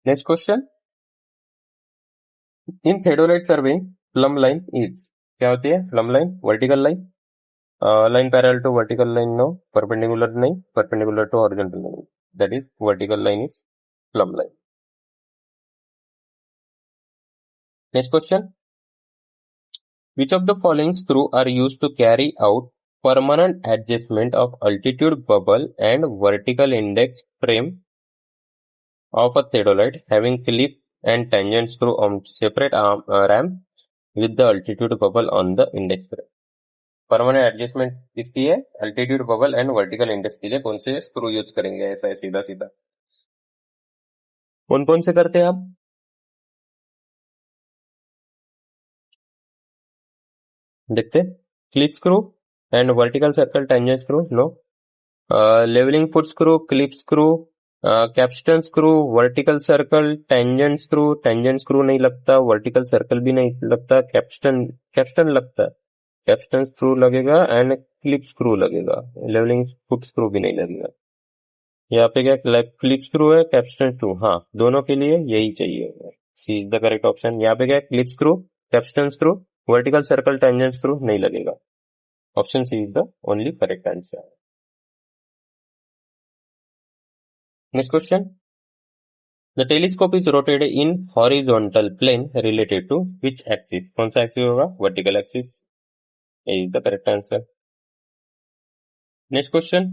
[SPEAKER 1] Next question, in theodolite survey plumb line is, क्या होती है plumb line? Vertical line, line parallel to vertical line, no, perpendicular नहीं, परपेंडिकुलर टू हॉरिजॉन्टल नहीं, that is vertical line is plumb line. Next question, Which of the following screw are used to carry out permanent adjustment of altitude bubble and vertical index frame of a theodolite having clip and tangent screw on separate ram with the altitude bubble on the index frame? Permanent adjustment किसकी है? Altitude bubble and vertical index के लिए कौन से screw use करेंगे? ऐसा है सीधा सीधा। कौन कौन से करते हैं आप? देखते, clip screw and vertical circle tangent screw, no. Levelling foot screw, clip screw, capstan screw, vertical circle, tangent screw नहीं लगता, वर्टिकल सर्कल भी नहीं लगता, कैप्स्टन लगता है, कैप्स्टन स्क्रू लगेगा एंड क्लिप स्क्रू लगेगा, लेवलिंग फुट स्क्रू भी नहीं लगेगा। यहाँ पे क्या क्लिप स्क्रू है, कैप्स्टन स्क्रू, हाँ दोनों के लिए यही चाहिए, C is the correct option. यहाँ पे क्या clip screw, capstan screw, vertical circle tangent screw नहीं लगेगा, option C is the only correct answer. Next question, the telescope is rotated in horizontal plane related to which axis? कौन सा axis होगा? Vertical axis is the correct answer. Next question,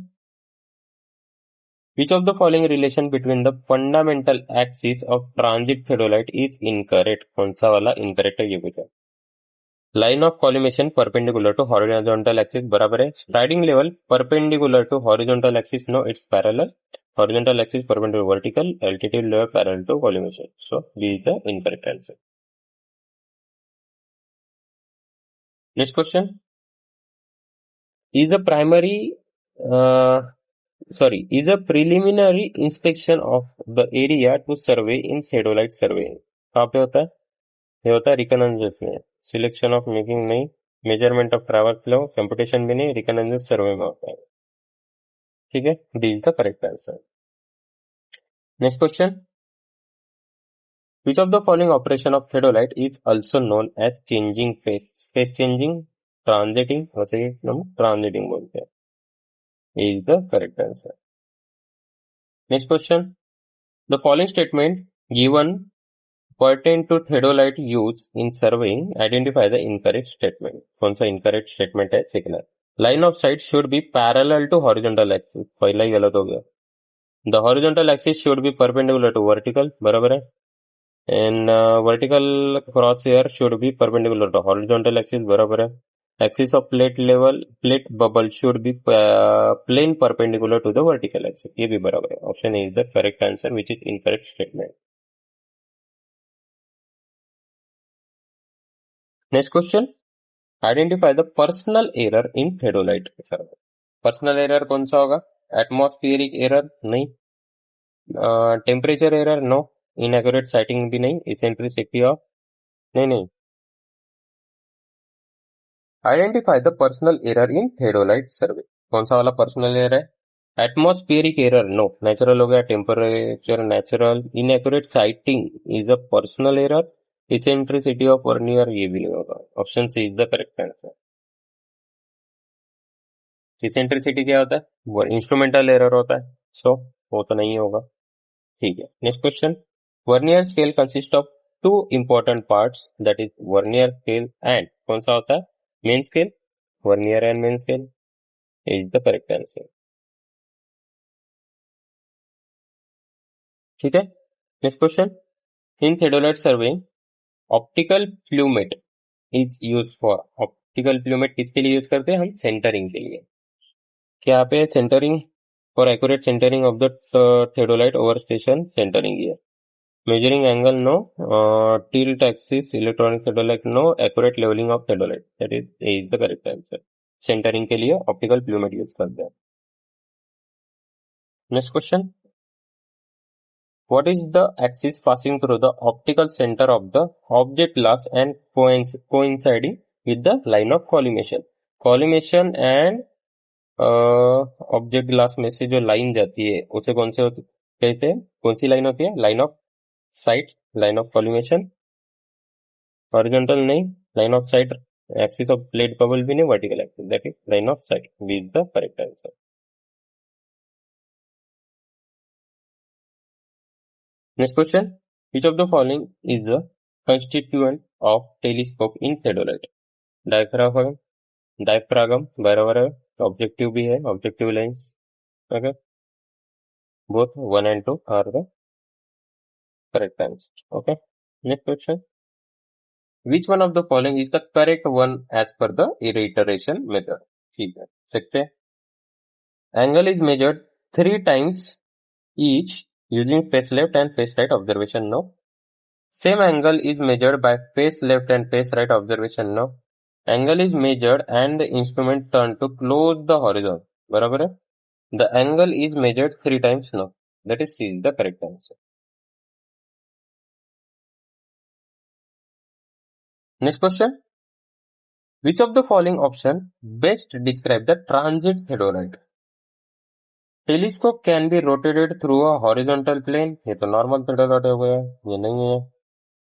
[SPEAKER 1] which of the following relation between the fundamental axis of transit theodolite is incorrect? कौन सा वाला incorrect है ये पूछा। Line of collimation perpendicular to horizontal axis बराबर है, striding level perpendicular to horizontal axis, no it's parallel, horizontal axis perpendicular vertical, altitude level parallel to collimation, so B is the incorrect answer. Next question, is a primary is a preliminary inspection of the area to survey in theodolite surveying कहाँ पे होता है? ये होता है रिकनेंजेंस में, selection of making नहीं, measurement of travel flow, computation भी नहीं, रिकनेंजेंस सर्वे में होता है, ठीक है, D is the correct answer. Next question, which of the following operation of theodolite is also known as changing phase changing, transiting, वैसे हम transiting बोलते हैं, is the correct answer. Next question, the following statement given pertain to theodolite use in surveying, identify the incorrect statement. कौन सा incorrect statement है देखना। Line of sight should be parallel to horizontal axis, पहला ही गलत हो गया। The horizontal axis should be perpendicular to vertical, बराबर है। And vertical crosshair should be perpendicular to horizontal axis, बराबर है। Axis of plate bubble should be plane perpendicular to the vertical axis, ये भी बराबर है, option A is the correct answer which is incorrect statement. Next question, identify the personal error in theodolite survey. Personal error कौन सा होगा? Atmospheric error नहीं, temperature error no, inaccurate sighting भी नहीं, इसेंट्रिसिटी ऑफ नहीं। Identify the personal error in theodolite survey, कौन सा वाला पर्सनल एरर है? एटमॉस्फेरिक एरर नो, नेचुरल हो गया, temperature natural, inaccurate sighting is a personal error, eccentricity of vernier ये भी नहीं होगा, option C is the correct answer. Eccentricity क्या होता है? वो इंस्ट्रूमेंटल एरर होता है, सो वो तो नहीं होगा, ठीक है। Next question, vernier scale consist of two important parts, that is vernier scale and कौन सा होता है? Main scale, vernier and main scale is the correct answer, ठीक है। Next question, in theodolite surveying optical plummet is use for, optical plummet किसके लिए use करते हैं हम? सेंटरिंग के लिए। क्या पे centring? For accurate centring of the theodolite over station centring error, measuring angle no, tilt axis electronic theodolite no, accurate leveling of theodolite, that is A is the correct answer। Centring के लिए optical plummet use करते हैं। Next question, what is the axis passing through the optical center of the object glass and coinciding with the line of collimation? collimation and object glass में से जो line जाती है उसे कौन से कहते हैं? कौन सी लाइन होती है? Line of sight, line of collimation, horizontal नहीं, line of sight, axis of plate bubble भी नहीं, vertical axis, that is line of sight, B is the correct answer. Next question, which of the following is a constituent of telescope in theodolite? Diaphragm बराबर है, objective भी है, objective lens. Okay, both 1 and 2 are the correct answer. Okay, next question. Which one of the following is the correct one as per the iteration method? ठीक है, देखते हैं. Angle is measured 3 times each using face left and face right observation. No. Same angle is measured by face left and face right observation. No. Angle is measured and the instrument turned to close the horizon. बराबर है. The angle is measured 3 times. No. That is C is the correct answer. Next question. Which of the following option best describe the transit theodolite? Telescope can be rotated through a horizontal plane. ये तो normal theodolite हो गया, ये नहीं है.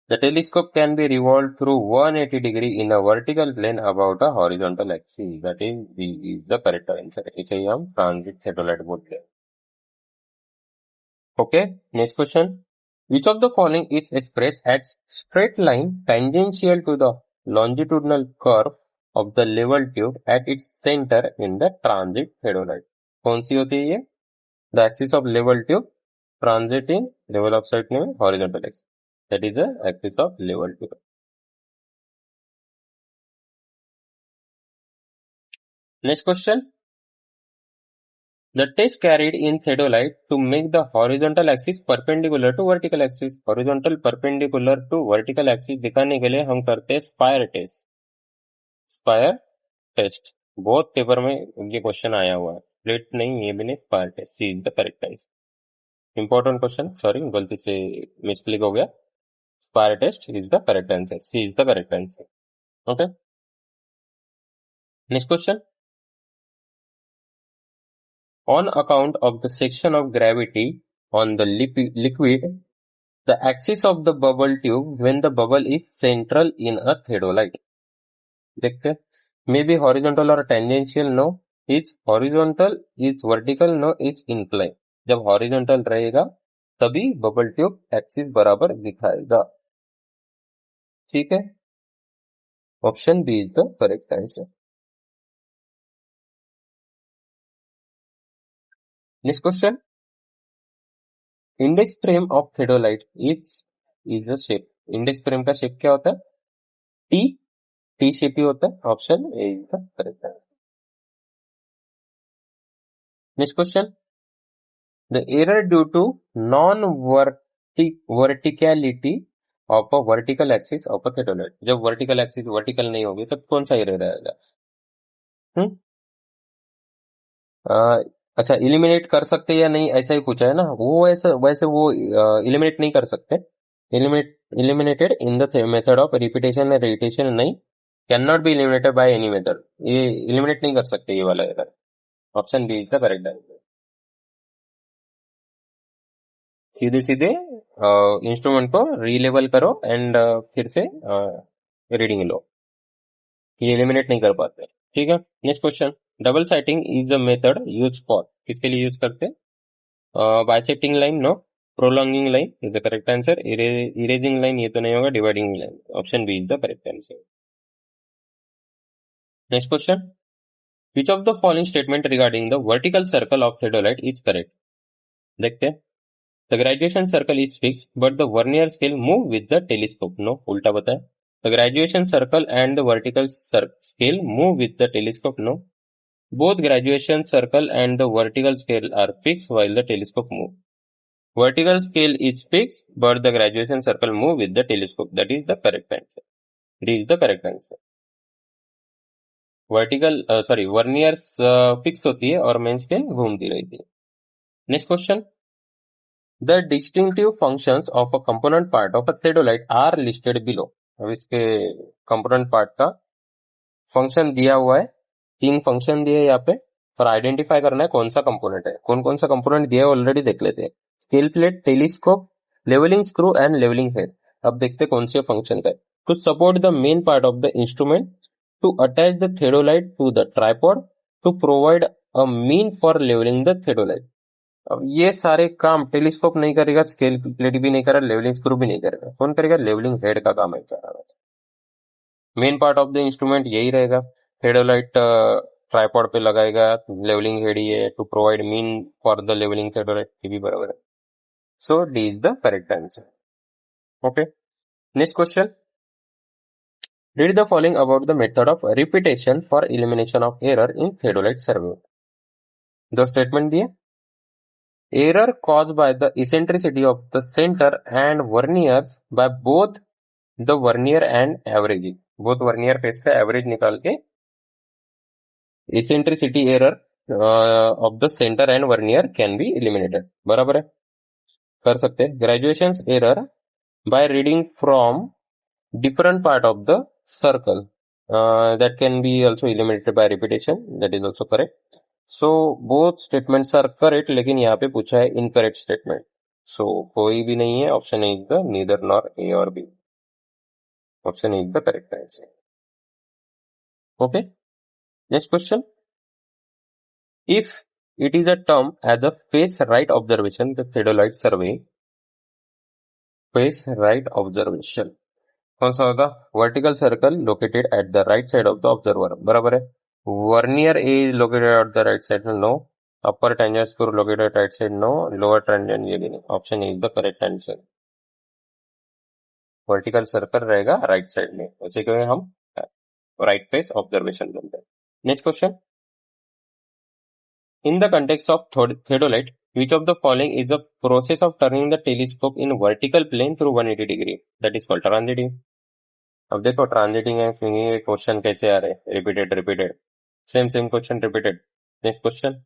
[SPEAKER 1] The telescope can be revolved through 180 degree in a vertical plane about a horizontal axis. That is B is the correct answer. इसे ही हम transit theodolite बोलते हैं. Okay, next question. Which of the following is expressed as straight line tangential to the longitudinal curve of the level tube at its center in the transit theodolite? कौन सी होती है ये? The axis of level tube transiting level of sight में horizontal axis. That is the axis of level tube. Next question. The test carried in theodolite to make the horizontal axis perpendicular to vertical axis. Horizontal perpendicular to vertical axis दिखाने के लिए हम करते हैं spire test. Spire test बहुत paper में ये question आया हुआ है. प्लेट नहीं, ये भी नहीं, spire test. C is the correct answer. Important question, sorry गलती से मिसक्लिक हो गया. Spire test is the correct answer. C is the correct answer. Okay, next question. On account of the section of gravity on the liquid, the axis of the bubble tube when the bubble is central in a theodolite. देखते हैं. May be horizontal or tangential. No. Is horizontal, is vertical. No. Is inclined. जब horizontal रहेगा तभी bubble tube axis बराबर दिखाएगा. ठीक है. Option B is the correct answer. Next question. Index frame of theodolite is a shape. Index frame का shape क्या होता है? टी शेप ही होता है. Option A is the correct answer. Next question. The error due to non verticality of a vertical axis of a theodolite. जब vertical axis vertical नहीं होगी तब कौन सा एरर आएगा? अच्छा, इलिमिनेट कर सकते या नहीं ऐसा ही पूछा है ना. वो वैसे वो इलिमिनेट नहीं कर सकते. Eliminated in the method of repetition and repetition नहीं. Can not be eliminated by any method. ये इलिमिनेट नहीं कर सकते ये वाला error. Option B is the correct answer. सीधे सीधे इंस्ट्रूमेंट को रीलेवल करो एंड फिर से रीडिंग लो. ये एलिमिनेट नहीं कर पाते. ठीक है. Next question. Double sighting is a method use for. किसके लिए यूज करते हैं? Bisecting line. No. Prolonging line is the correct answer. Erasing line ये तो नहीं होगा. Dividing line. Option B is the correct answer. Next question. Which of the following statement regarding the vertical circle of theodolite is correct? देखते हैं. The graduation circle is fixed, but the vernier scale move with the telescope. No, उल्टा बताए. The graduation circle and the vertical scale move with the telescope. No. Both graduation circle and the vertical scale are fixed while the telescope move. Vertical scale is fixed, but the graduation circle move with the telescope. That is the correct answer. D is the correct answer. Vernier fix होती है और main scale घूमती रहती है. Next question. The distinctive functions of a component part of a theodolite are listed below. अब इसके component part का function दिया हुआ है. 3 फंक्शन दिए यहाँ पे. और आइडेंटिफाई करना है कौन सा कंपोनेंट है. कौन कौन सा कंपोनेंट दिया है ऑलरेडी देख लेते हैं. Scale plate, telescope, levelling screw and levelling head. अब देखते हैं कौन से फंक्शन का है. To support the main part of the instrument, to attach the theodolite to the tripod, to provide a mean for levelling the theodolite. अब ये सारे काम टेलीस्कोप नहीं करेगा, स्केल प्लेट भी नहीं करेगा, लेवलिंग स्क्रू भी नहीं करेगा. कौन करेगा? लेवलिंग हेड का काम है सारा. Main part of the instrument यही रहेगा, थेडोलाइट ट्राइपॉड पे लगाएगा, लेवलिंग हेड ही है to provide mean for the levelling theodolite, ये भी बराबर है. So D is the correct answer. Okay, next question. Read the following about the method of repetition for elimination of error in theodolite survey. दो statement दिए. Error caused by the eccentricity of the center and verniers by both the vernier and averaging. both vernier face का average निकाल के eccentricity error of the center and vernier can be eliminated. बराबर है, कर सकते हैं. Graduations error by reading from different part of the circle that can be also eliminated by repetition. That is also correct. So both statements are correct, लेकिन यहाँ पे पूछा है incorrect statement. So कोई भी नहीं है. Option A is the neither nor A or B. Option A is the correct answer. Okay. Next question. If it is a term as a face right observation, the theodolite survey, face right observation कौन सा होगा? Vertical circle located at the right side of the observer. बराबर है. Vernier A located at the right side, no. Upper tangent screw located right side, no. Lower tangent, ये भी नहीं. Option is the correct answer. Vertical circle रहेगा right side में, उसे कहेंगे हम राइट फेस ऑब्जर्वेशन बोलते हैं. Next question. In the context of theodolite, which of the following is a process of turning the telescope in vertical plane through 180 degree? That is called transiting. अब देखो transiting है, question कैसे आ रहे हैं, repeated same question repeated. Next question.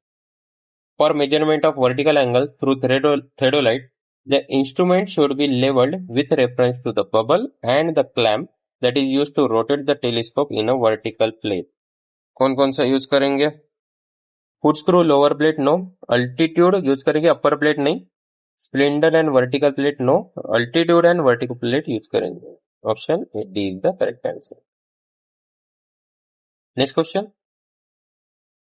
[SPEAKER 1] For measurement of vertical angle through theodolite, the instrument should be leveled with reference to the bubble and the clamp that is used to rotate the telescope in a vertical plane. कौन कौन सा use करेंगे? Foot screw lower plate, no. Altitude use करेंगे, upper plate नहीं. Splendour and vertical plate, no. Altitude and vertical plate use करेंगे. Option D is the correct answer. Next question.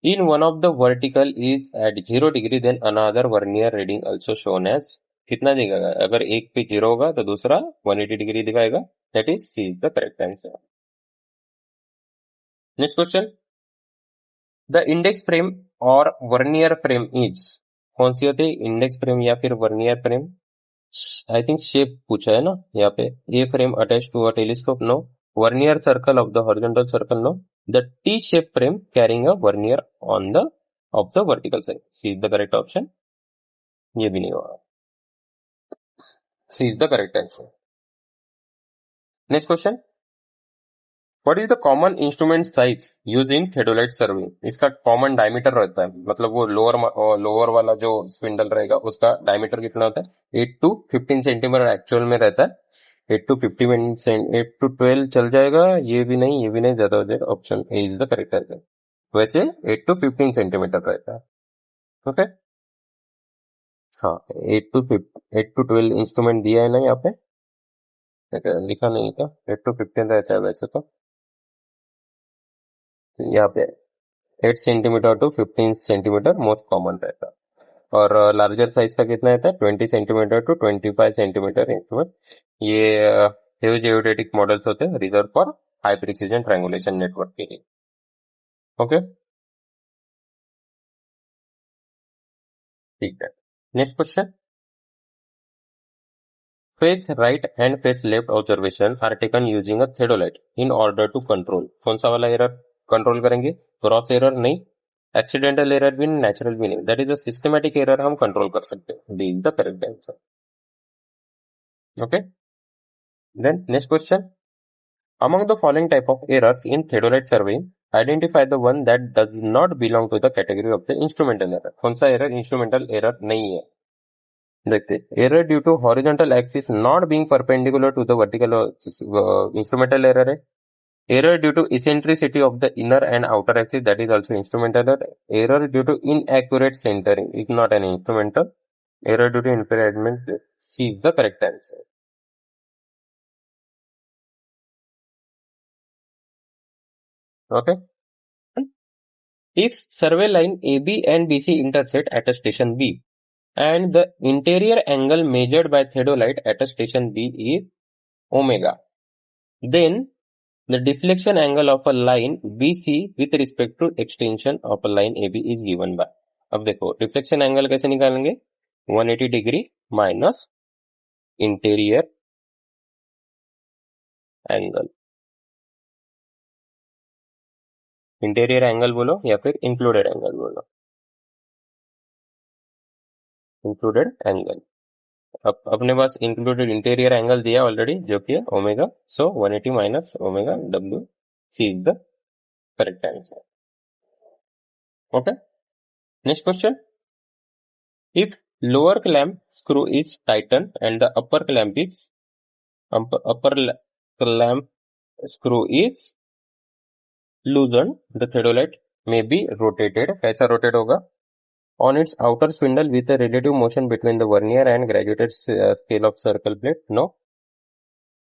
[SPEAKER 1] In one of the vertical is at 0 degree, then another vernier reading also shown as. कितना दिखाएगा? अगर एक पे 0 होगा तो दूसरा 180 degree दिखाएगा. That is C is the correct answer. Next question. The index frame or vernier frame is. कौन सी होती है? इंडेक्स फ्रेम या फिर vernier frame? I think shape पूछा है ना यहाँ पे. A frame attach to a telescope, no. Vernier circle of the horizontal circle, no. The T shape frame carrying a vernier on the of the vertical side. C is the correct option. ये भी नहीं होगा. C is the correct answer. Next question. What is the common instrument size use in theodolite survey? इसका common diameter रहता है, मतलब वो lower वाला जो स्पिंडल रहेगा उसका डायमीटर कितना होता है? 8 to 15 सेंटीमीटर एक्चुअल में रहता है. 8 to 8 to 12 चल जाएगा. ये भी नहीं, ये भी नहीं, ज्यादा हो जाएगा. Option A is the correct answer. वैसे 8 to 15 सेंटीमीटर रहता है. ओके. हाँ, 8 to 12 इंस्ट्रूमेंट दिया है ना यहाँ पे, लिखा नहीं था. 8 to 15 रहता है वैसे तो. यहाँ पे 8 centimetre to 15 centimetre most common रहता है. और लार्जर साइज का कितना रहता है? 20 सेंटीमीटर टू 25 सेंटीमीटर इंस्ट्रूमेंट. ये हेवी जियोडेटिक मॉडल्स होते हैं, reserve for high precision triangulation network के लिए. ओके, ठीक है. Next question. Face right and face left observation are taken using a theodolite in order to control. कौन सा वाला एरर कंट्रोल करेंगे? क्रॉस एरर नहीं, एक्सीडेंटल एरर भी नहीं, नेचुरल भी नहीं. That is a systematic error हम कंट्रोल कर सकते हैं. D is the correct answer. Okay, then next question. Among the following type of errors in theodolite survey, identify the one that does not belong to the category of the instrumental error. कौन सा error instrumental error नहीं है? देखते. Error due to horizontal axis not being perpendicular to the vertical, instrumental error है. Error due to eccentricity of the inner and outer axis, that is also instrumental error. Error due to inaccurate centering is not an instrumental. Error due to impairment, C is the correct answer. Okay. If survey line AB and BC intersect at a station B, and the interior angle measured by theodolite at a station B is omega, then The deflection angle of a line BC with respect to extension of a line AB is given by. अब देखो deflection angle कैसे निकालेंगे, 180 degree minus interior angle, interior angle बोलो या फिर included angle बोलो, included angle. अब अपने पास इंक्लूडेड इंटीरियर एंगल दिया ऑलरेडी जो कि है omega, so 180 minus omega W C is the correct answer. Okay, next question, if lower clamp screw is tightened and the upper clamp screw is loosened, the theodolite may be rotated. कैसा rotate होगा? On its outer spindle with a relative motion between the vernier and graduated scale of circle plate. No.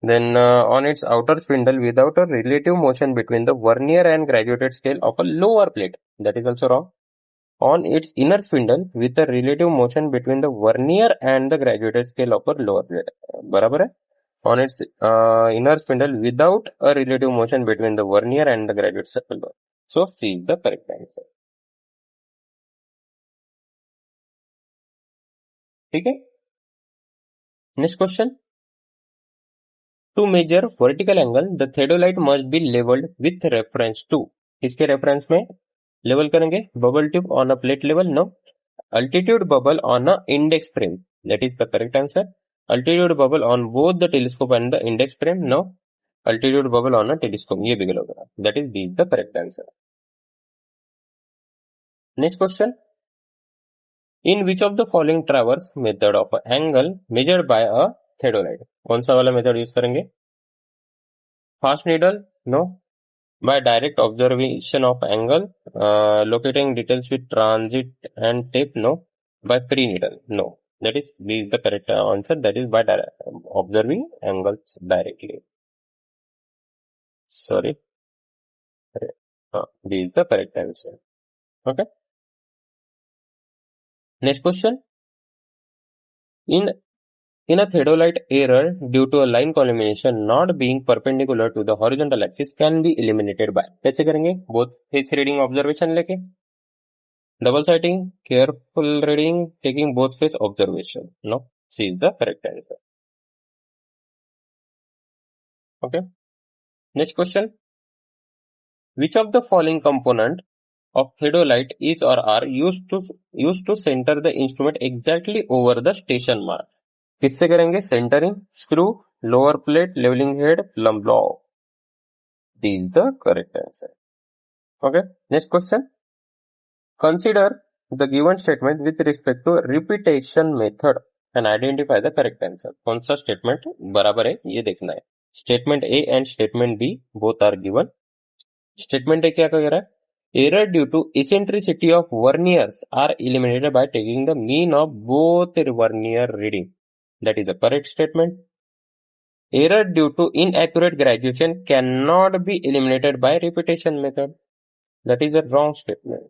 [SPEAKER 1] Then on its outer spindle without a relative motion between the vernier and graduated scale of a lower plate. That is also wrong. On its inner spindle with a relative motion between the vernier and the graduated scale of a lower plate. बराबर है? On its inner spindle without a relative motion between the vernier and the graduated scale. So C is the correct answer. ठीक है, next question, to measure vertical angle the theodolite must be levelled with reference to, इसके reference में level करेंगे, bubble tube on a plate level, no, altitude bubble on a index frame, that is the correct answer, altitude bubble on both the telescope and the index frame, no, altitude bubble on a telescope, ये भी गलत होगा, that is B is the correct answer. Next question, in which of the following traverse method of angle measured by a theodolite, कौन सा वाला method use करेंगे, fast needle, no, by direct observation of angle, locating details with transit and tape, no, by free needle, no, that is B is the correct answer, that is by observing angles directly, sorry, B is the correct answer. Okay, next question, in a theodolite, error due to a line collimation not being perpendicular to the horizontal axis can be eliminated by, कैसे करेंगे, both face reading observation लेके, double sighting, careful reading, taking both face observation, no, C is the correct answer. Okay, next question, which of the following component of theodolite is or are used to center the instrument exactly over the station mark, किससे करेंगे, centring, screw, lower plate, levelling head, plumb block, D is the correct answer. Okay, next question, consider the given statement with respect to repetition method and identify the correct answer. कौन सा statement बराबर है ये देखना है. Statement A and statement B both are given. Statement A क्या कह रहा है, error due to eccentricity of verniers are eliminated by taking the mean of both vernier reading. That is a correct statement. Error due to inaccurate graduation cannot be eliminated by repetition method. That is a wrong statement.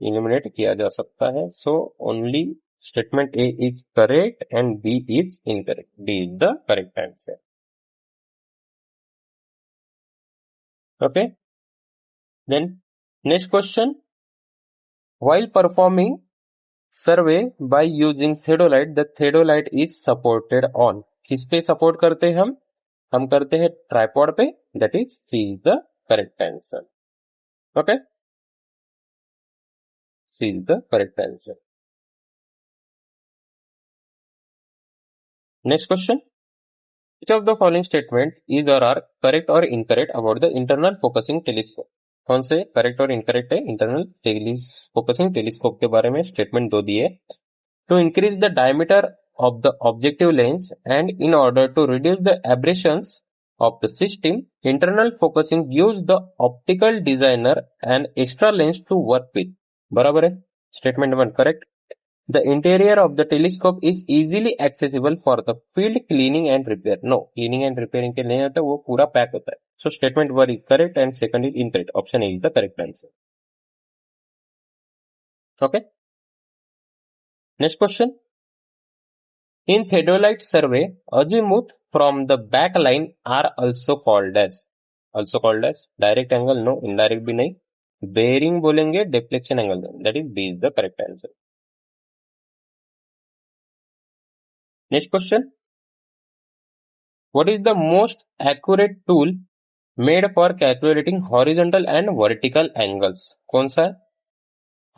[SPEAKER 1] Eliminate किया जा सकता है. So only statement A is correct and B is incorrect. D is the correct answer. Okay. Then next question. While performing survey by using theodolite, the theodolite is supported on. किस पे support करते हैं हम करते हैं tripod पे. That is C is the correct answer. Okay, C is the correct answer. Next question, which of the following statement is or are correct or incorrect about the internal focusing telescope. कौन से correct और incorrect है internal focusing telescope के बारे में statement दो दिए. To increase the diameter of the objective lens and in order to reduce the aberrations of the system, internal focusing gives the optical designer an extra lens to work with. बराबर है, statement 1 correct. The interior of the telescope is easily accessible for the field cleaning and repair. No, cleaning and repairing के नहीं होता, वो पूरा pack होता है. So statement 1 is correct and second is incorrect. Option A is the correct answer. Okay. Next question. In theodolite survey, azimuth from the back line are also called as. also called as direct angle, no, indirect भी नहीं, bearing बोलेंगे, deflection angle, that is B is the correct answer. Next question, what is the most accurate tool made for calculating horizontal and vertical angles? कौन सा है?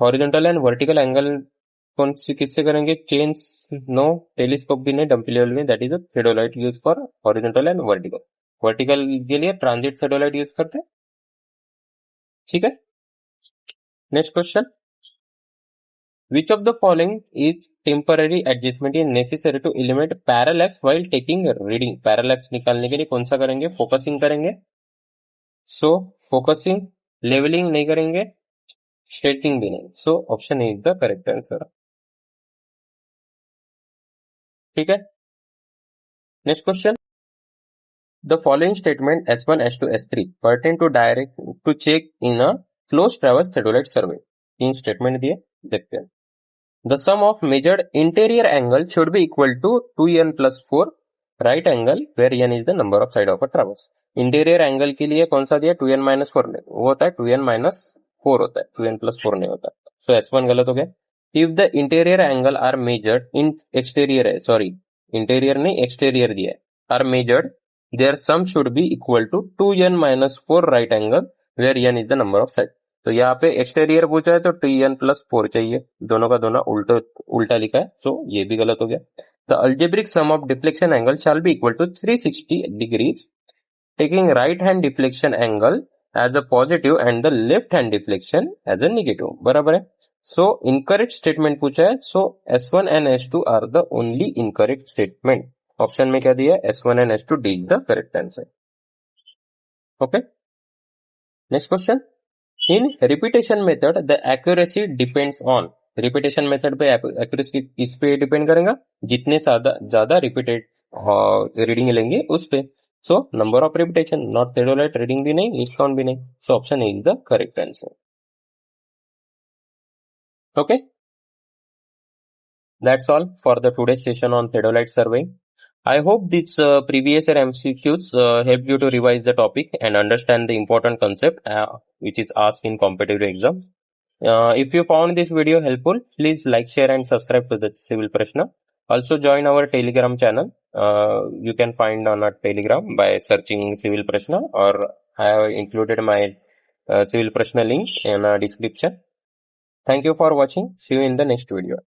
[SPEAKER 1] horizontal and vertical angle कौन सी किससे करेंगे? Chains no, telescope भी नहीं, dumpy level में, that is a theodolite use for horizontal and vertical. Vertical के लिए ट्रांजिट थेडोलाइट यूज करते हैं. ठीक है. Next question, which of the following is temporary adjustment is necessary to eliminate parallax while taking reading? parallax निकालने के लिए कौन सा करेंगे? फोकसिंग करेंगे. सो फोकसिंग, लेवलिंग नहीं करेंगे, स्ट्रेचिंग भी नहीं. So option A is the correct answer. ठीक है. Next question, the following statement S1, S2, S3 pertain to direct to check in a close traverse theodolite survey. तीन स्टेटमेंट दिए, देखते हैं. The sum of measured interior angle should be equal to 2n plus 4 right angle where n is the number of side of a traverse. Interior angle के लिए कौन सा दिया? 2n minus 4 नहीं, वो होता है 2n minus 4 होता है, 2n plus 4 नहीं होता. So S1 गलत हो गया. If the interior angle are measured in exterior है, sorry इंटीरियर नहीं एक्सटीरियर दिया है, are measured, their sum should be equal to 2n minus 4 right angle where n is the number of side. तो यहाँ पे एक्सटीरियर पूछा है तो 2n plus 4 चाहिए, दोनों का दोनों उल्टा लिखा है, सो ये भी गलत हो गया. The algebraic sum of deflection angle shall be equal to 360 degrees, taking right hand deflection angle as a positive and the left hand deflection as a negative. बराबर है. So incorrect statement पूछा है, so S1 and S2 are the only incorrect statement. Option में क्या दिया है? S1 and S2, D is the correct answer. Okay. Next question. In repetition method, the accuracy depends on. Repetition method पे accuracy किस पे depend करेगा? जितने ज्यादा रिपीटेड रीडिंग लेंगे उस पे. So number of repetition, not theodolite reading भी नहीं, लीस्ट काउंट भी नहीं. So option is the correct answer. Okay, that's all for the today's session on theodolite survey. I hope this previous year MCQs helped you to revise the topic and understand the important concept which is asked in competitive exams. If you found this video helpful, please like, share and subscribe to the Civil Prashna. Also join our Telegram channel. You can find on our Telegram by searching Civil Prashna, or I have included my Civil Prashna link in the description. Thank you for watching. See you in the next video.